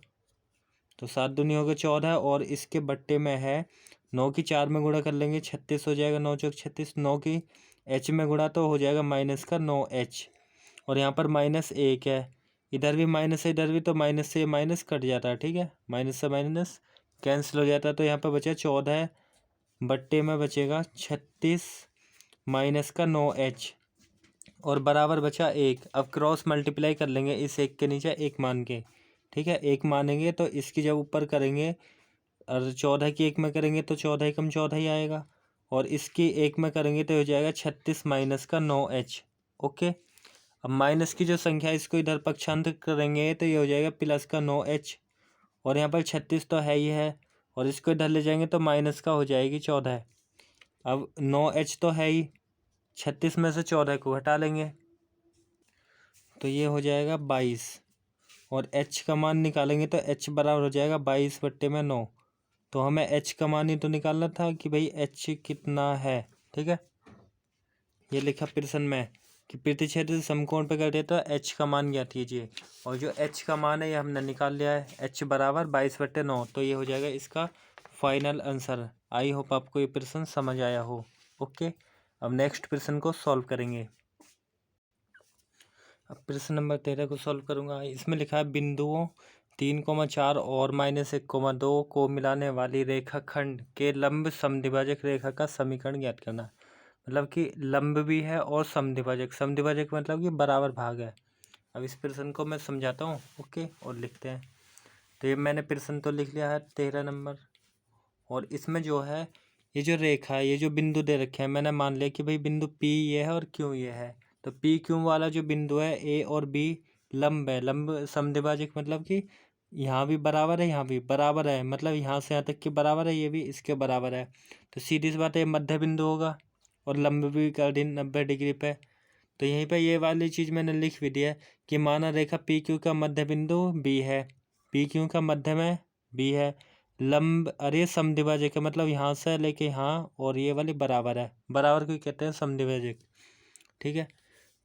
तो 7 दूनी हो गया 14, और इसके बट्टे में है 9 की 4 में गुणा कर लेंगे 36 हो जाएगा, 9 चौक 36, 9 की h में गुणा तो हो जाएगा माइनस का 9h, और यहाँ पर -1 है, इधर भी माइनस है इधर भी, तो माइनस से माइनस कट जाता है, ठीक है, माइनस से माइनस कैंसिल हो जाता है। तो यहाँ पर बचा 14 बट्टे में बचेगा 36 माइनस का 9h, और बराबर बचा 1। अब क्रॉस मल्टीप्लाई कर लेंगे इस 1 के नीचे 1 मान के, ठीक है। 1 मानेंगे तो इसकी जब ऊपर करेंगे और 14 की 1 में करेंगे तो 14 कम 14 ही आएगा, और इसकी 1 में करेंगे तो हो जाएगा 36 माइनस का 9h, ओके। अब माइनस की जो संख्या इसको इधर पक्षांतर करेंगे तो ये हो जाएगा प्लस का 9h, और यहाँ पर 36 तो है ही है, और इसको इधर ले जाएंगे तो माइनस का हो जाएगी 14। अब 9h तो है ही, 36 में से 14 को हटा लेंगे तो ये हो जाएगा 22, और h का मान निकालेंगे तो h बराबर हो जाएगा 22/9। तो हमें h का मान ही तो निकालना था कि भाई h कितना है, ठीक है। ये लिखा प्रश्न में कि प्रतिच्छेद समकोण पे कर देता तो h का मान ज्ञात कीजिए, और जो h का मान है ये हमने निकाल लिया है, h बराबर 22/9, तो ये हो जाएगा इसका फाइनल आंसर। आई होप आपको ये प्रश्न समझ आया हो, ओके। अब नेक्स्ट प्रश्न को सॉल्व करेंगे। अब प्रश्न नंबर 13 को सॉल्व करूंगा। इसमें लिखा है बिंदुओं 3,4 और -1,2 को मिलाने वाली रेखाखंड के लंब समद्विभाजक रेखा का समीकरण ज्ञात करना। मतलब कि लंब भी है और समद्विभाजक, समद्विभाजक मतलब कि बराबर भाग है। अब इस प्रश्न को मैं समझाता हूँ, ओके, और लिखते हैं। तो ये मैंने प्रश्न तो लिख लिया है 13 नंबर, और इसमें जो है ये जो रेखा है, ये जो बिंदु दे रखे हैं, मैंने मान लिया कि भाई बिंदु P ये है और Q ये है। तो P Q वाला जो बिंदु है A और B लंब है, लंब समद्विभाजक मतलब कि यहाँ भी बराबर है यहाँ भी बराबर है, मतलब यहाँ से यहाँ तक की बराबर है, ये भी इसके बराबर है। तो सीधी सी बात है मध्य बिंदु होगा, और लंब भी कर दी 90 डिग्री पे। तो यहीं पे ये वाली चीज़ मैंने लिख भी दिया कि माना रेखा पी क्यू का मध्य बिंदु बी है, पी क्यू का मध्य में बी है, लंब अरे समद्विभाजक है, मतलब यहाँ से लेके यहाँ और ये वाली बराबर है, बराबर को कहते हैं समद्विभाजक, ठीक है।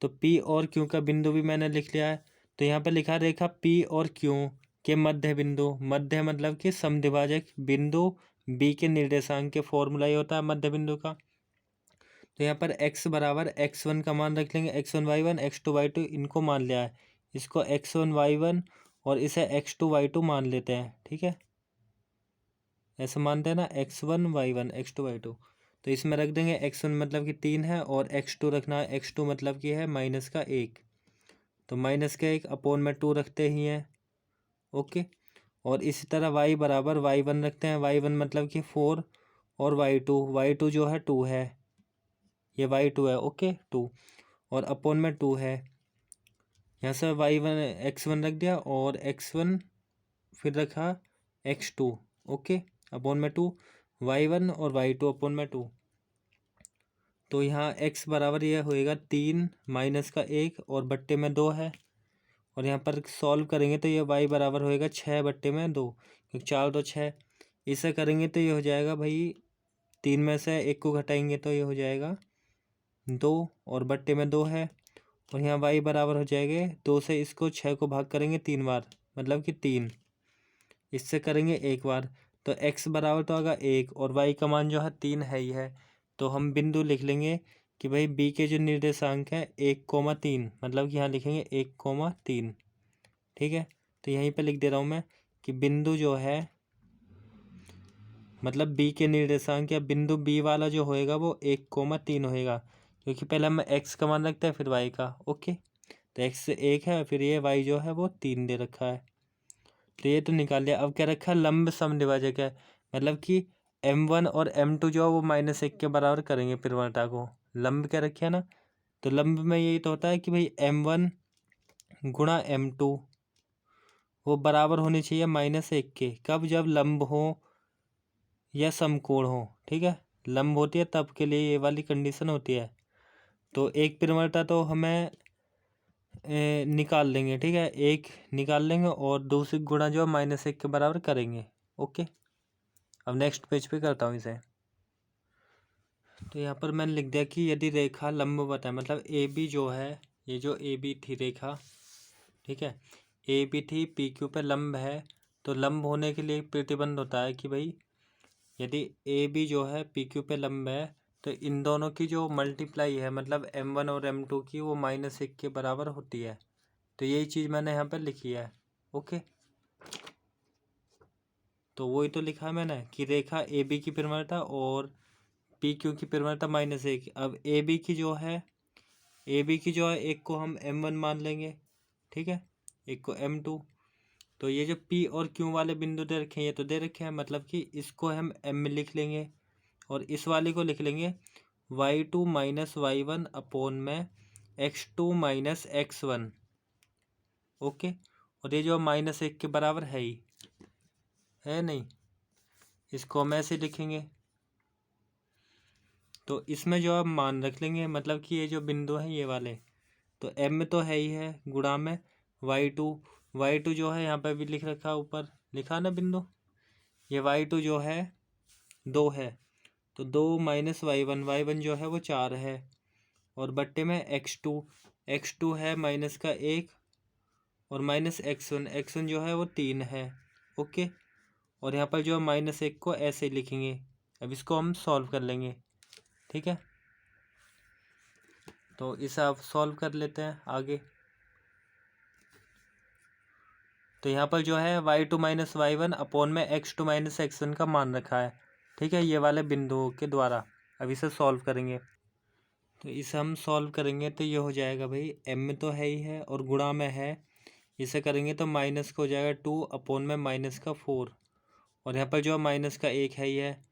तो पी और क्यू का बिंदु भी मैंने लिख लिया है। तो यहाँ पे लिखा रेखा पी और क्यू के मध्य बिंदु, मध्य मतलब कि समद्विभाजक बिंदु बी के निर्देशांक के फॉर्मूला ही होता है मध्य बिंदु का। तो यहाँ पर x बराबर x1 का मान रख लेंगे, x1 y1 x2 y2 इनको मान लिया है, इसको x1 y1 और इसे x2 y2 मान लेते हैं, ठीक है। ऐसे मानते हैं ना, x1 y1 x2 y2। तो इसमें रख देंगे x1 मतलब कि 3 है, और x2 रखना है, x2 मतलब कि है -1, तो -1 अपोन में 2 रखते ही हैं, ओके। और इसी तरह y बराबर y1 रखते हैं। y1 मतलब कि 4 और y2 जो है 2 है, ये y2 है, ओके 2 और अपॉन में 2 है। यहाँ से x1 रख दिया और x1 फिर रखा x2, ओके अपॉन में 2 y1 और y2 अपॉन में 2। तो यहाँ x बराबर यह होएगा 3 माइनस का 1 और बट्टे में 2 है। और यहाँ पर सॉल्व करेंगे तो ये y बराबर होएगा 6 बट्टे में 2, क्योंकि 4 2 6। इसे करेंगे तो ये हो जाएगा भाई 3 में से 1 को घटाएंगे तो ये हो जाएगा 2 और बट्टे में 2 है। और यहाँ y बराबर हो जाएगा 2 से इसको 6 को भाग करेंगे 3 बार, मतलब कि 3। इससे करेंगे 1 बार तो x बराबर तो आएगा 1 और y का मान जो है 3 है ही है। तो हम बिंदु लिख लेंगे कि भाई b के जो निर्देशांक है 1,3, मतलब कि यहाँ लिखेंगे 1,3, ठीक है। तो यहीं पे लिख दे रहा हूँ मैं कि बिंदु जो है मतलब b के निर्देशांक या बिंदु b वाला जो होएगा वो 1,3 होएगा, क्योंकि पहले हम x का मान रखते हैं फिर y का, ओके। तो x 1 है, फिर ये y जो है वो 3 दे रखा है। तो ये तो निकाल लिया। अब क्या रखा है, लंब समद्विभाजक है, मतलब कि m1 और m2 जो है वो -1 के बराबर करेंगे परिवर्तता को। लंब क्या रखे है ना, तो लंब में यही तो होता है कि भाई m1 गुणा m2 वो बराबर होनी चाहिए -1 के। कब, जब लंब हो या समकोण हो, ठीक है। लंब होती है तब के लिए ये वाली कंडीशन होती है। तो एक परिवर्तता तो हमें निकाल लेंगे, ठीक है, एक निकाल लेंगे और दूसरी गुणा जो है -1 के बराबर करेंगे, ओके। अब नेक्स्ट पेज पे करता हूँ इसे। तो यहाँ पर मैंने लिख दिया कि यदि रेखा लंबवत है, मतलब ए बी जो है, ये जो ए बी थी रेखा, ठीक है, ए बी थी, पी क्यू पे लंब है। तो लंब होने के लिए एक प्रतिबंध होता है कि भाई यदि ए बी जो है पी क्यू पे लंब है तो इन दोनों की जो मल्टीप्लाई है, मतलब m1 और m2 की, वो -1 के बराबर होती है। तो यही चीज़ मैंने यहाँ पर लिखी है, ओके। तो वही तो लिखा है मैंने कि रेखा ए बी की परिवर्तता और पी क्यू की परिवर्तता -1। अब ए बी की जो है एक को हम m1 मान लेंगे, ठीक है, एक को m2। तो ये जो P और Q वाले बिंदु दे रखे हैं, ये तो दे रखे हैं, मतलब कि इसको हम M लिख लेंगे और इस वाले को लिख लेंगे y2 माइनस y1 अपॉन में x2 माइनस x1, ओके। और ये जो -1 के बराबर है ही है नहीं, इसको हम ऐसे लिखेंगे। तो इसमें जो आप मान रख लेंगे, मतलब कि ये जो बिंदु हैं ये वाले, तो M तो है ही है, गुणा में y2 जो है यहाँ पे भी लिख रखा, ऊपर लिखा ना बिंदु, ये y2 जो है 2 है, तो 2 माइनस y1 जो है वो 4 है, और बट्टे में x2 है माइनस का 1 और माइनस x1 जो है वो 3 है, ओके। और यहाँ पर जो -1 को ऐसे लिखेंगे। अब इसको हम सॉल्व कर लेंगे, ठीक है। तो इसे आप सॉल्व कर लेते हैं आगे। तो यहाँ पर जो है y2 माइनस y1 अपॉन में x2 माइनस x1 का मान रखा है, ठीक है, ये वाले बिंदुओं के द्वारा। अब इसे सॉल्व करेंगे। तो इसे हम सॉल्व करेंगे तो ये हो जाएगा भाई m तो है ही है और गुणा में है, इसे करेंगे तो माइनस का हो जाएगा 2 अपॉन में -4। और यहाँ पर जो माइनस का 1 है ही है,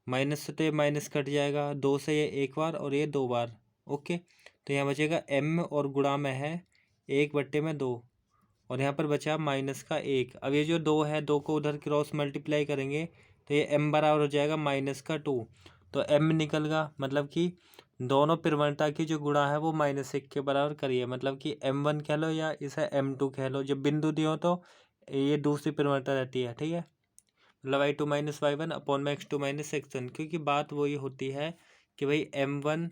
माइनस से तो ये माइनस कट जाएगा, 2 से ये 1 बार और ये 2 बार, ओके। तो यहाँ बचेगा m और गुणा में है 1/2 और यहाँ पर बचा -1। अब ये जो 2 है, 2 को उधर क्रॉस मल्टीप्लाई करेंगे तो ये m बराबर हो जाएगा -2। तो m निकल गया, मतलब कि दोनों परिवर्तता की जो गुणा है वो -1 के बराबर करिए, मतलब कि m1 कह लो या इसे m2 कह लो। जब बिंदु दियो तो ये दूसरी परिवर्तता रहती है, ठीक है, मतलब y2 माइनस y1 अपॉन में x2 माइनस x1, क्योंकि बात वही होती है कि भाई m1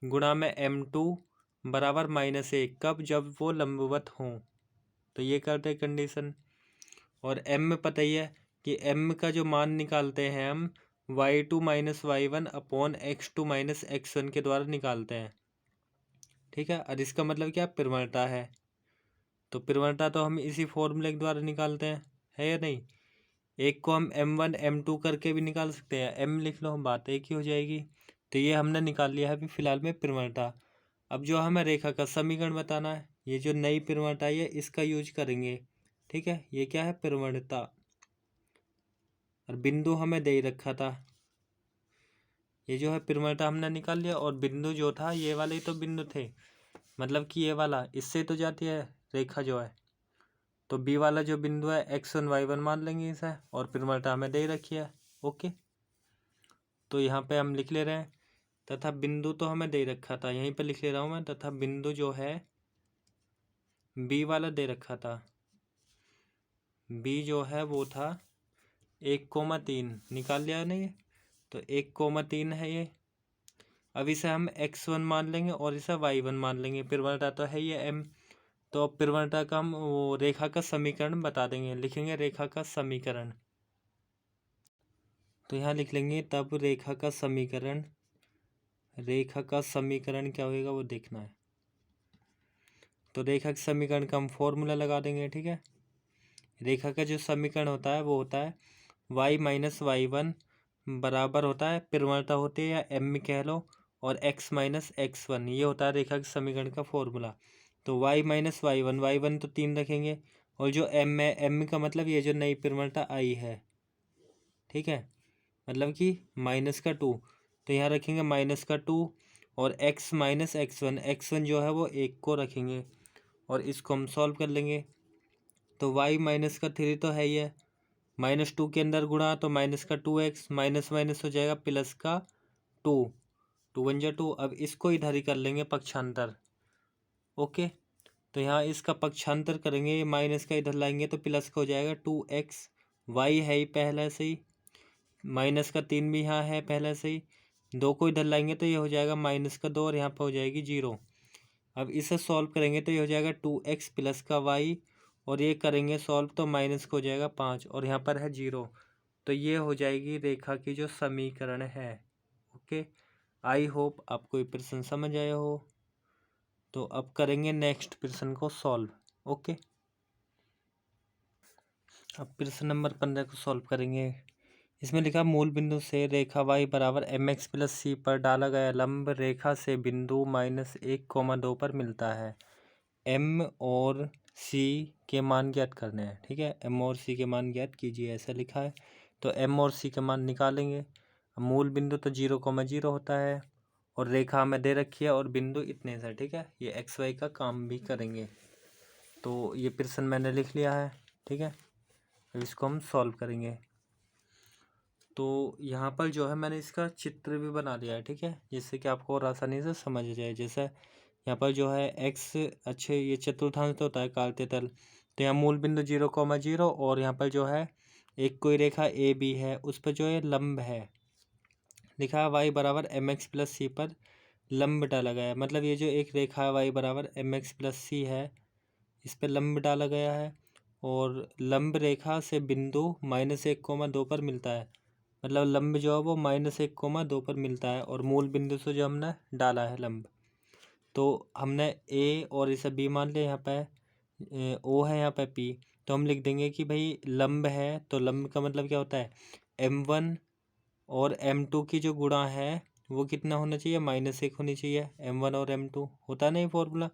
गुणा में m2 बराबर -1, कब, जब वो लंबवत हों। तो ये करते हैं कंडीशन। और m में पता ही है कि m का जो मान निकालते हैं हम y2 minus y1 upon x2 minus x1 के द्वारा निकालते हैं, ठीक है। और इसका मतलब क्या, परिवर्तता है। तो परिवर्तता तो हम इसी फॉर्मूले के द्वारा निकालते हैं, है या नहीं। एक को हम m1 m2 करके भी निकाल सकते हैं, m लिख लो, हम बात एक ही हो जाएगी। तो ये हमने निकाल लिया है अभी फ़िलहाल में परिवर्तता। अब जो हमें रेखा का समीकरण बताना है, ये जो नई परिवर्तता है इसका यूज करेंगे, ठीक है। ये क्या है, परिवर्तता। और बिंदु हमें दे ही रखा था। ये जो है परिमलता हमने निकाल लिया, और बिंदु जो था ये वाले ही तो बिंदु थे, मतलब कि ये वाला इससे तो जाती है रेखा जो है। तो बी वाला जो बिंदु है x1 y1 मान लेंगे इसे, और परिमलता हमें दे रखी है। ओके, तो यहाँ पे हम लिख ले रहे हैं, तथा बिंदु तो हमें दे रखा था, यहीं पे लिख ले रहा हूँ मैं, तथा बिंदु जो है बी वाला दे रखा था। बी जो है वो था 1,3 निकाल लिया नहीं ये, तो 1,3 है ये। अब इसे हम x1 मान लेंगे और इसे y1 मान लेंगे, परिमलता तो है ये m। तो अब परिमलता का हम वो रेखा का समीकरण बता देंगे, लिखेंगे रेखा का समीकरण। तो यहाँ लिख लेंगे तब रेखा का समीकरण, रेखा का समीकरण क्या होगा वो देखना है। तो रेखा के समीकरण का हम फॉर्मूला लगा देंगे, ठीक है। रेखा का जो समीकरण होता है वो होता है y माइनस y1 बराबर होता है, परिमलता होती है या m कह लो, और x माइनस x1, ये होता है रेखा के समीकरण का फॉर्मूला। तो y माइनस y1 तो 3 रखेंगे, और जो m है, m का मतलब ये जो नई परिमलता आई है, ठीक है, मतलब कि -2, तो यहाँ रखेंगे -2, और x माइनस x1 जो है वो 1 को रखेंगे, और इसको हम सॉल्व कर लेंगे। तो y -3 तो है ही है, -2 के अंदर गुणा, तो -2x, माइनस माइनस हो जाएगा +2, 2 बन जा 2। अब इसको इधर ही कर लेंगे पक्षांतर। ओके, तो यहाँ इसका पक्षांतर करेंगे, ये माइनस का इधर लाएंगे तो प्लस का हो जाएगा 2x, y है ही पहले से ही, -3 भी यहाँ है पहले से ही, 2 को इधर लाएंगे तो ये हो जाएगा -2, और यहाँ पर हो जाएगी 0। अब इसे सॉल्व करेंगे तो ये हो जाएगा 2x प्लस का y, और ये करेंगे सॉल्व तो माइनस को हो जाएगा 5, और यहाँ पर है 0। तो ये हो जाएगी रेखा की जो समीकरण है। ओके, आई होप आपको ये प्रश्न समझ आया हो। तो अब करेंगे नेक्स्ट प्रश्न को सॉल्व। ओके, अब प्रश्न नंबर 15 को सॉल्व करेंगे। इसमें लिखा मूल बिंदु से रेखा y बराबर mx प्लस सी पर डाला गया लंब रेखा से बिंदु -1,2 पर मिलता है। m और c के मान ज्ञात करने हैं, ठीक है, m और c के मान ज्ञात कीजिए, ऐसा लिखा है। तो m और c के मान निकालेंगे। मूल बिंदु तो 0,0 होता है, और रेखा हमें दे रखी है, और बिंदु इतने से, ठीक है। ये एक्स वाई का काम भी करेंगे। तो ये प्रश्न मैंने लिख लिया है, ठीक है। अब इसको हम सॉल्व करेंगे। तो यहाँ पर जो है मैंने इसका चित्र भी बना दिया है, ठीक है, जिससे कि आपको और आसानी से समझ जाए। जैसे यहाँ पर जो है एक्स, अच्छे ये चतुर्थांश तो होता है कालते तल, तो यहाँ मूल बिंदु 0,0, और यहाँ पर जो है एक कोई रेखा ए बी है, उस पर जो है लंब है, लिखा है y बराबर mx प्लस सी पर लंब डाला गया है। मतलब ये जो एक रेखा है y बराबर mx प्लस सी है, इस पर लंब डाला गया है, और लंब रेखा से बिंदु -1,2 पर मिलता है। मतलब लंब जो है वो -1,2 पर मिलता है, और मूल बिंदु से जो हमने डाला है लंब, तो हमने ए और इसे बी मान लिया। यहाँ पे ओ है, यहाँ पे पी, तो हम लिख देंगे कि भाई लंब है, तो लंब का मतलब क्या होता है, m1 और m2 की जो गुणा है वो कितना होना चाहिए, -1 होनी चाहिए। m1 और m2 होता नहीं फॉर्मूला।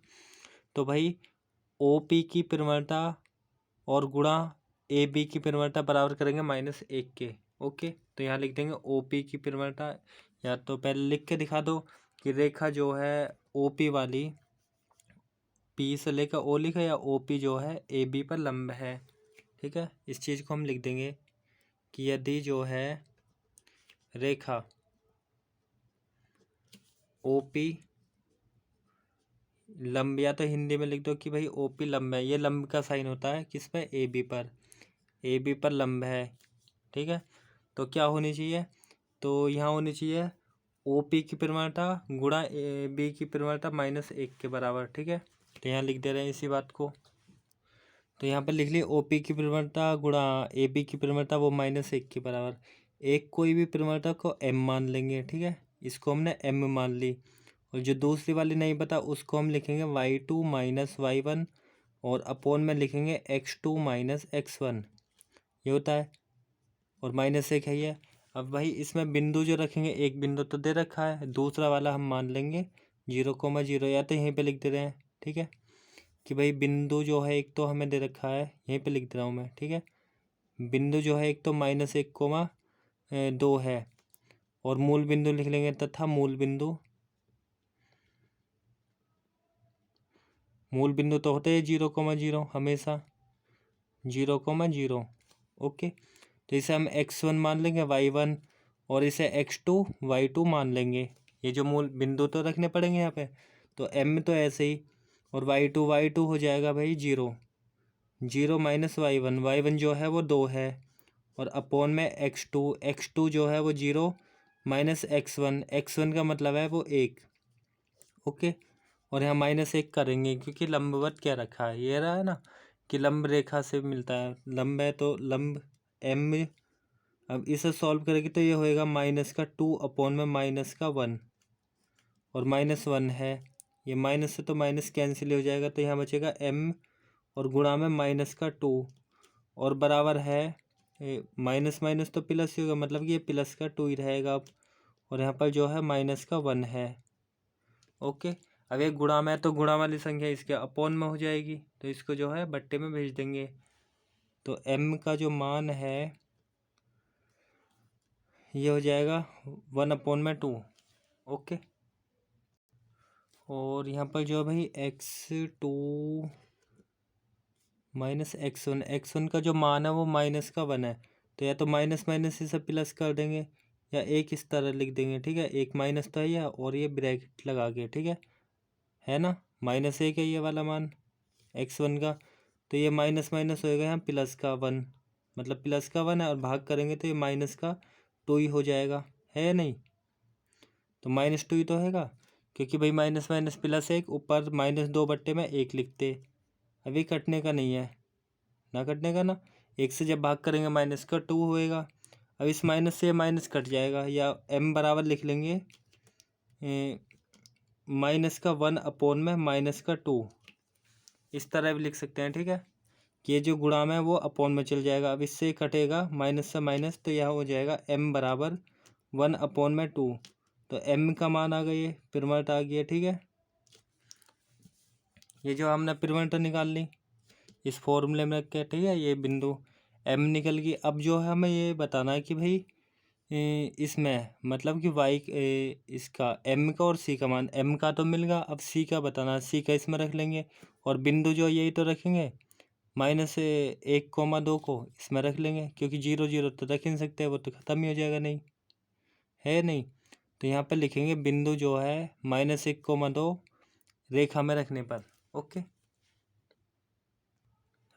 तो भाई OP की परिमलता और गुणा AB की परिमलता बराबर करेंगे -1 के। ओके, तो यहाँ लिख देंगे OP की परिमलता, या तो पहले लिख के दिखा दो कि रेखा जो है OP वाली, P से लेकर O लिखा, या OP जो है AB पर लंब है, ठीक है। इस चीज़ को हम लिख देंगे कि यदि जो है रेखा OP लंब, या तो हिंदी में लिख दो कि भाई OP लंब है, ये लंब का साइन होता है किस पे, AB पर, AB पर लंब है, ठीक है। तो क्या होनी चाहिए, तो यहाँ होनी चाहिए OP की परिमाणता गुणा AB की परिमाणता -1 के बराबर, ठीक है। तो यहाँ लिख दे रहे हैं इसी बात को। तो यहाँ पर लिख लिए OP की परिमाणता गुणा AB की परिमाणता वो -1 के बराबर। एक कोई भी परिमाणता को m मान लेंगे, ठीक है, इसको हमने m मान ली, और जो दूसरी वाली नहीं पता उसको हम लिखेंगे y2 माइनस y1, और अपोन में लिखेंगे x2 माइनस x1, ये होता है, और -1 है ये। अब भाई इसमें बिंदु जो रखेंगे, एक बिंदु तो दे रखा है, दूसरा वाला हम मान लेंगे 0,0, या तो यहीं पे लिख दे रहे हैं, ठीक है, कि भाई बिंदु जो है एक तो हमें दे रखा है, यहीं पे लिख दे रहा हूँ मैं, ठीक है। बिंदु जो है एक तो -1,2 है, और मूल बिंदु लिख लेंगे तथा मूल बिंदु तो होते हैं 0,0 हमेशा 0,0। ओके, तो इसे हम x1 मान लेंगे y1, और इसे x2 y2 मान लेंगे। ये जो मूल बिंदु तो रखने पड़ेंगे यहाँ पे, तो m तो ऐसे ही, और y2 हो जाएगा भाई 0 माइनस y1 जो है वो 2 है, और अपॉन में x2 जो है वो 0 माइनस x1 का मतलब है वो 1। ओके, और यहाँ -1 करेंगे क्योंकि लंबवत क्या रखा है, ये रहा है ना कि लंब रेखा से मिलता है, लंब है तो लंब m। अब इसे सॉल्व करेंगे तो ये होएगा -2 अपॉन में -1, और -1 है, ये माइनस से तो माइनस कैंसिल हो जाएगा, तो यहाँ बचेगा m, और गुणा में -2, और बराबर है माइनस माइनस तो प्लस ही होगा, मतलब कि ये +2 ही रहेगा अब, और यहाँ पर जो है -1 है। ओके, अब ये गुणा में है तो गुणा वाली संख्या इसके अपॉन में हो जाएगी, तो इसको जो है बट्टे में भेज देंगे। तो m का जो मान है ये हो जाएगा 1/2। ओके, और यहाँ पर जो है भाई x2 माइनस x1 का जो मान है वो -1 है, तो या तो माइनस माइनस इसे प्लस कर देंगे, या एक इस तरह लिख देंगे। ठीक है, एक माइनस तो है ये, और ये ब्रैकेट लगा के, ठीक है ना, -1 है ये वाला मान x1 का, तो ये माइनस माइनस होएगा यहाँ +1, मतलब +1 है, और भाग करेंगे तो ये -2 ही हो जाएगा, है नहीं, तो -2 ही तो हैगा, क्योंकि भाई माइनस माइनस +1, ऊपर -2 बट्टे में 1 लिखते, अभी कटने का नहीं है ना, कटने का ना, 1 से जब भाग करेंगे -2 होएगा। अब इस माइनस से माइनस कट जाएगा, या m बराबर लिख लेंगे -1 अपॉन में -2, इस तरह भी लिख सकते हैं। ठीक है, कि ये जो गुणा में है वो अपॉन में चल जाएगा, अब इससे कटेगा माइनस से माइनस, तो यह हो जाएगा m बराबर 1/2, तो m का मान आ गया, ये पिरमट आ गया। ठीक है, ये जो हमने पिरमट निकाल ली इस फॉर्मूले में रख के, ठीक है, ये बिंदु m निकल गई। अब जो है हमें ये बताना है कि भाई इसमें मतलब कि इसका m का और c का मान, m का तो मिल गया, अब c का बताना है, c का इसमें रख लेंगे, और बिंदु जो यही तो रखेंगे, -1,2 को इसमें रख लेंगे, क्योंकि 0 0 तो रख ही नहीं सकते, वो तो ख़त्म ही हो जाएगा, नहीं है नहीं, तो यहाँ पर लिखेंगे बिंदु जो है -1,2 रेखा में रखने पर। ओके,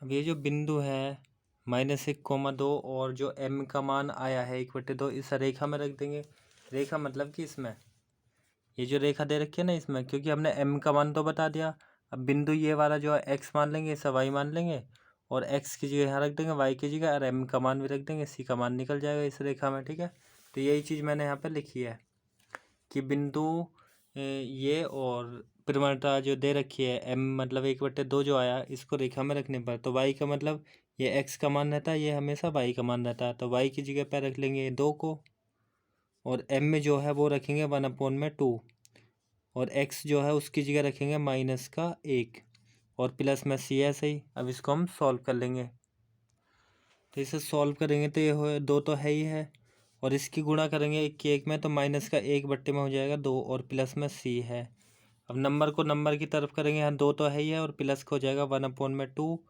अब ये जो बिंदु है -1,2 और जो m का मान आया है 1/2, इस रेखा में रख देंगे। रेखा मतलब कि इसमें ये जो रेखा दे रखी है ना इसमें, क्योंकि हमने m का मान तो बता दिया, अब बिंदु ये वाला जो है x मान लेंगे, इसे y मान लेंगे, और x की जगह यहाँ रख देंगे, y की जगह, और m का मान भी रख देंगे, c का मान निकल जाएगा इस रेखा में। ठीक है, तो यही चीज़ मैंने यहाँ पर लिखी है कि बिंदु ये और परिमाणता जो दे रखी है m मतलब 1/2 जो आया, इसको रेखा में रखने पर, तो y का मतलब ये x का मान रहता है, ये हमेशा y का मान रहता है, तो y की जगह पर रख लेंगे 2 को, और m में जो है वो रखेंगे 1/2, और x जो है उसकी जगह रखेंगे -1, और प्लस में c है सही। अब इसको हम सॉल्व कर लेंगे, तो इसे सॉल्व करेंगे तो ये हो 2 तो है ही है, और इसकी गुणा करेंगे 1 की 1 में, तो -1 बट्टे में हो जाएगा 2, और प्लस में c है। अब नंबर को नंबर की तरफ करेंगे, यहाँ 2 तो है ही है, और प्लस को हो जाएगा 1/2,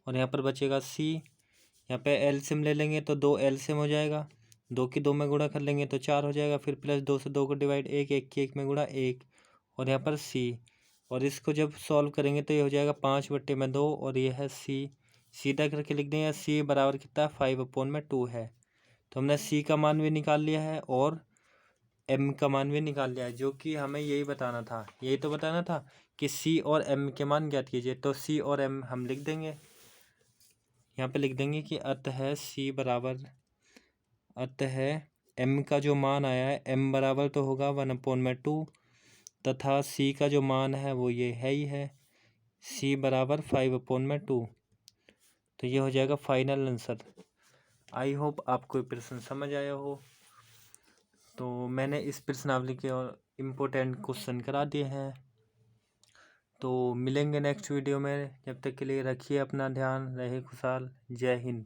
और यहाँ पर बचेगा c। यहाँ पे एलसीएम ले लेंगे तो 2 एलसीएम हो जाएगा, 2 की 2 में गुणा कर लेंगे तो 4 हो जाएगा, फिर प्लस 2 से 2 को डिवाइड, 1 की 1 में गुणा 1, और यहाँ पर c, और इसको जब सॉल्व करेंगे तो ये हो जाएगा 5/2, और ये है c, सीधा करके लिख देंगे। c बराबर कितना है 5/2 है, तो हमने c का मान भी निकाल लिया है और m का मान भी निकाल लिया है, जो कि हमें यही बताना था, यही तो बताना था कि c और m के मान ज्ञात कीजिए। तो c और m हम लिख देंगे, यहाँ पे लिख देंगे कि अतः c बराबर, अतः m का जो मान आया है m बराबर तो होगा 1/2, तथा c का जो मान है वो ये है ही है, c बराबर 5/2, तो ये हो जाएगा फाइनल आंसर। आई होप आपको ये प्रश्न समझ आया हो। तो मैंने इस प्रश्नावली के इम्पोर्टेंट क्वेश्चन करा दिए हैं, तो मिलेंगे नेक्स्ट वीडियो में, जब तक के लिए रखिए अपना ध्यान, रहे खुशहाल, जय हिंद।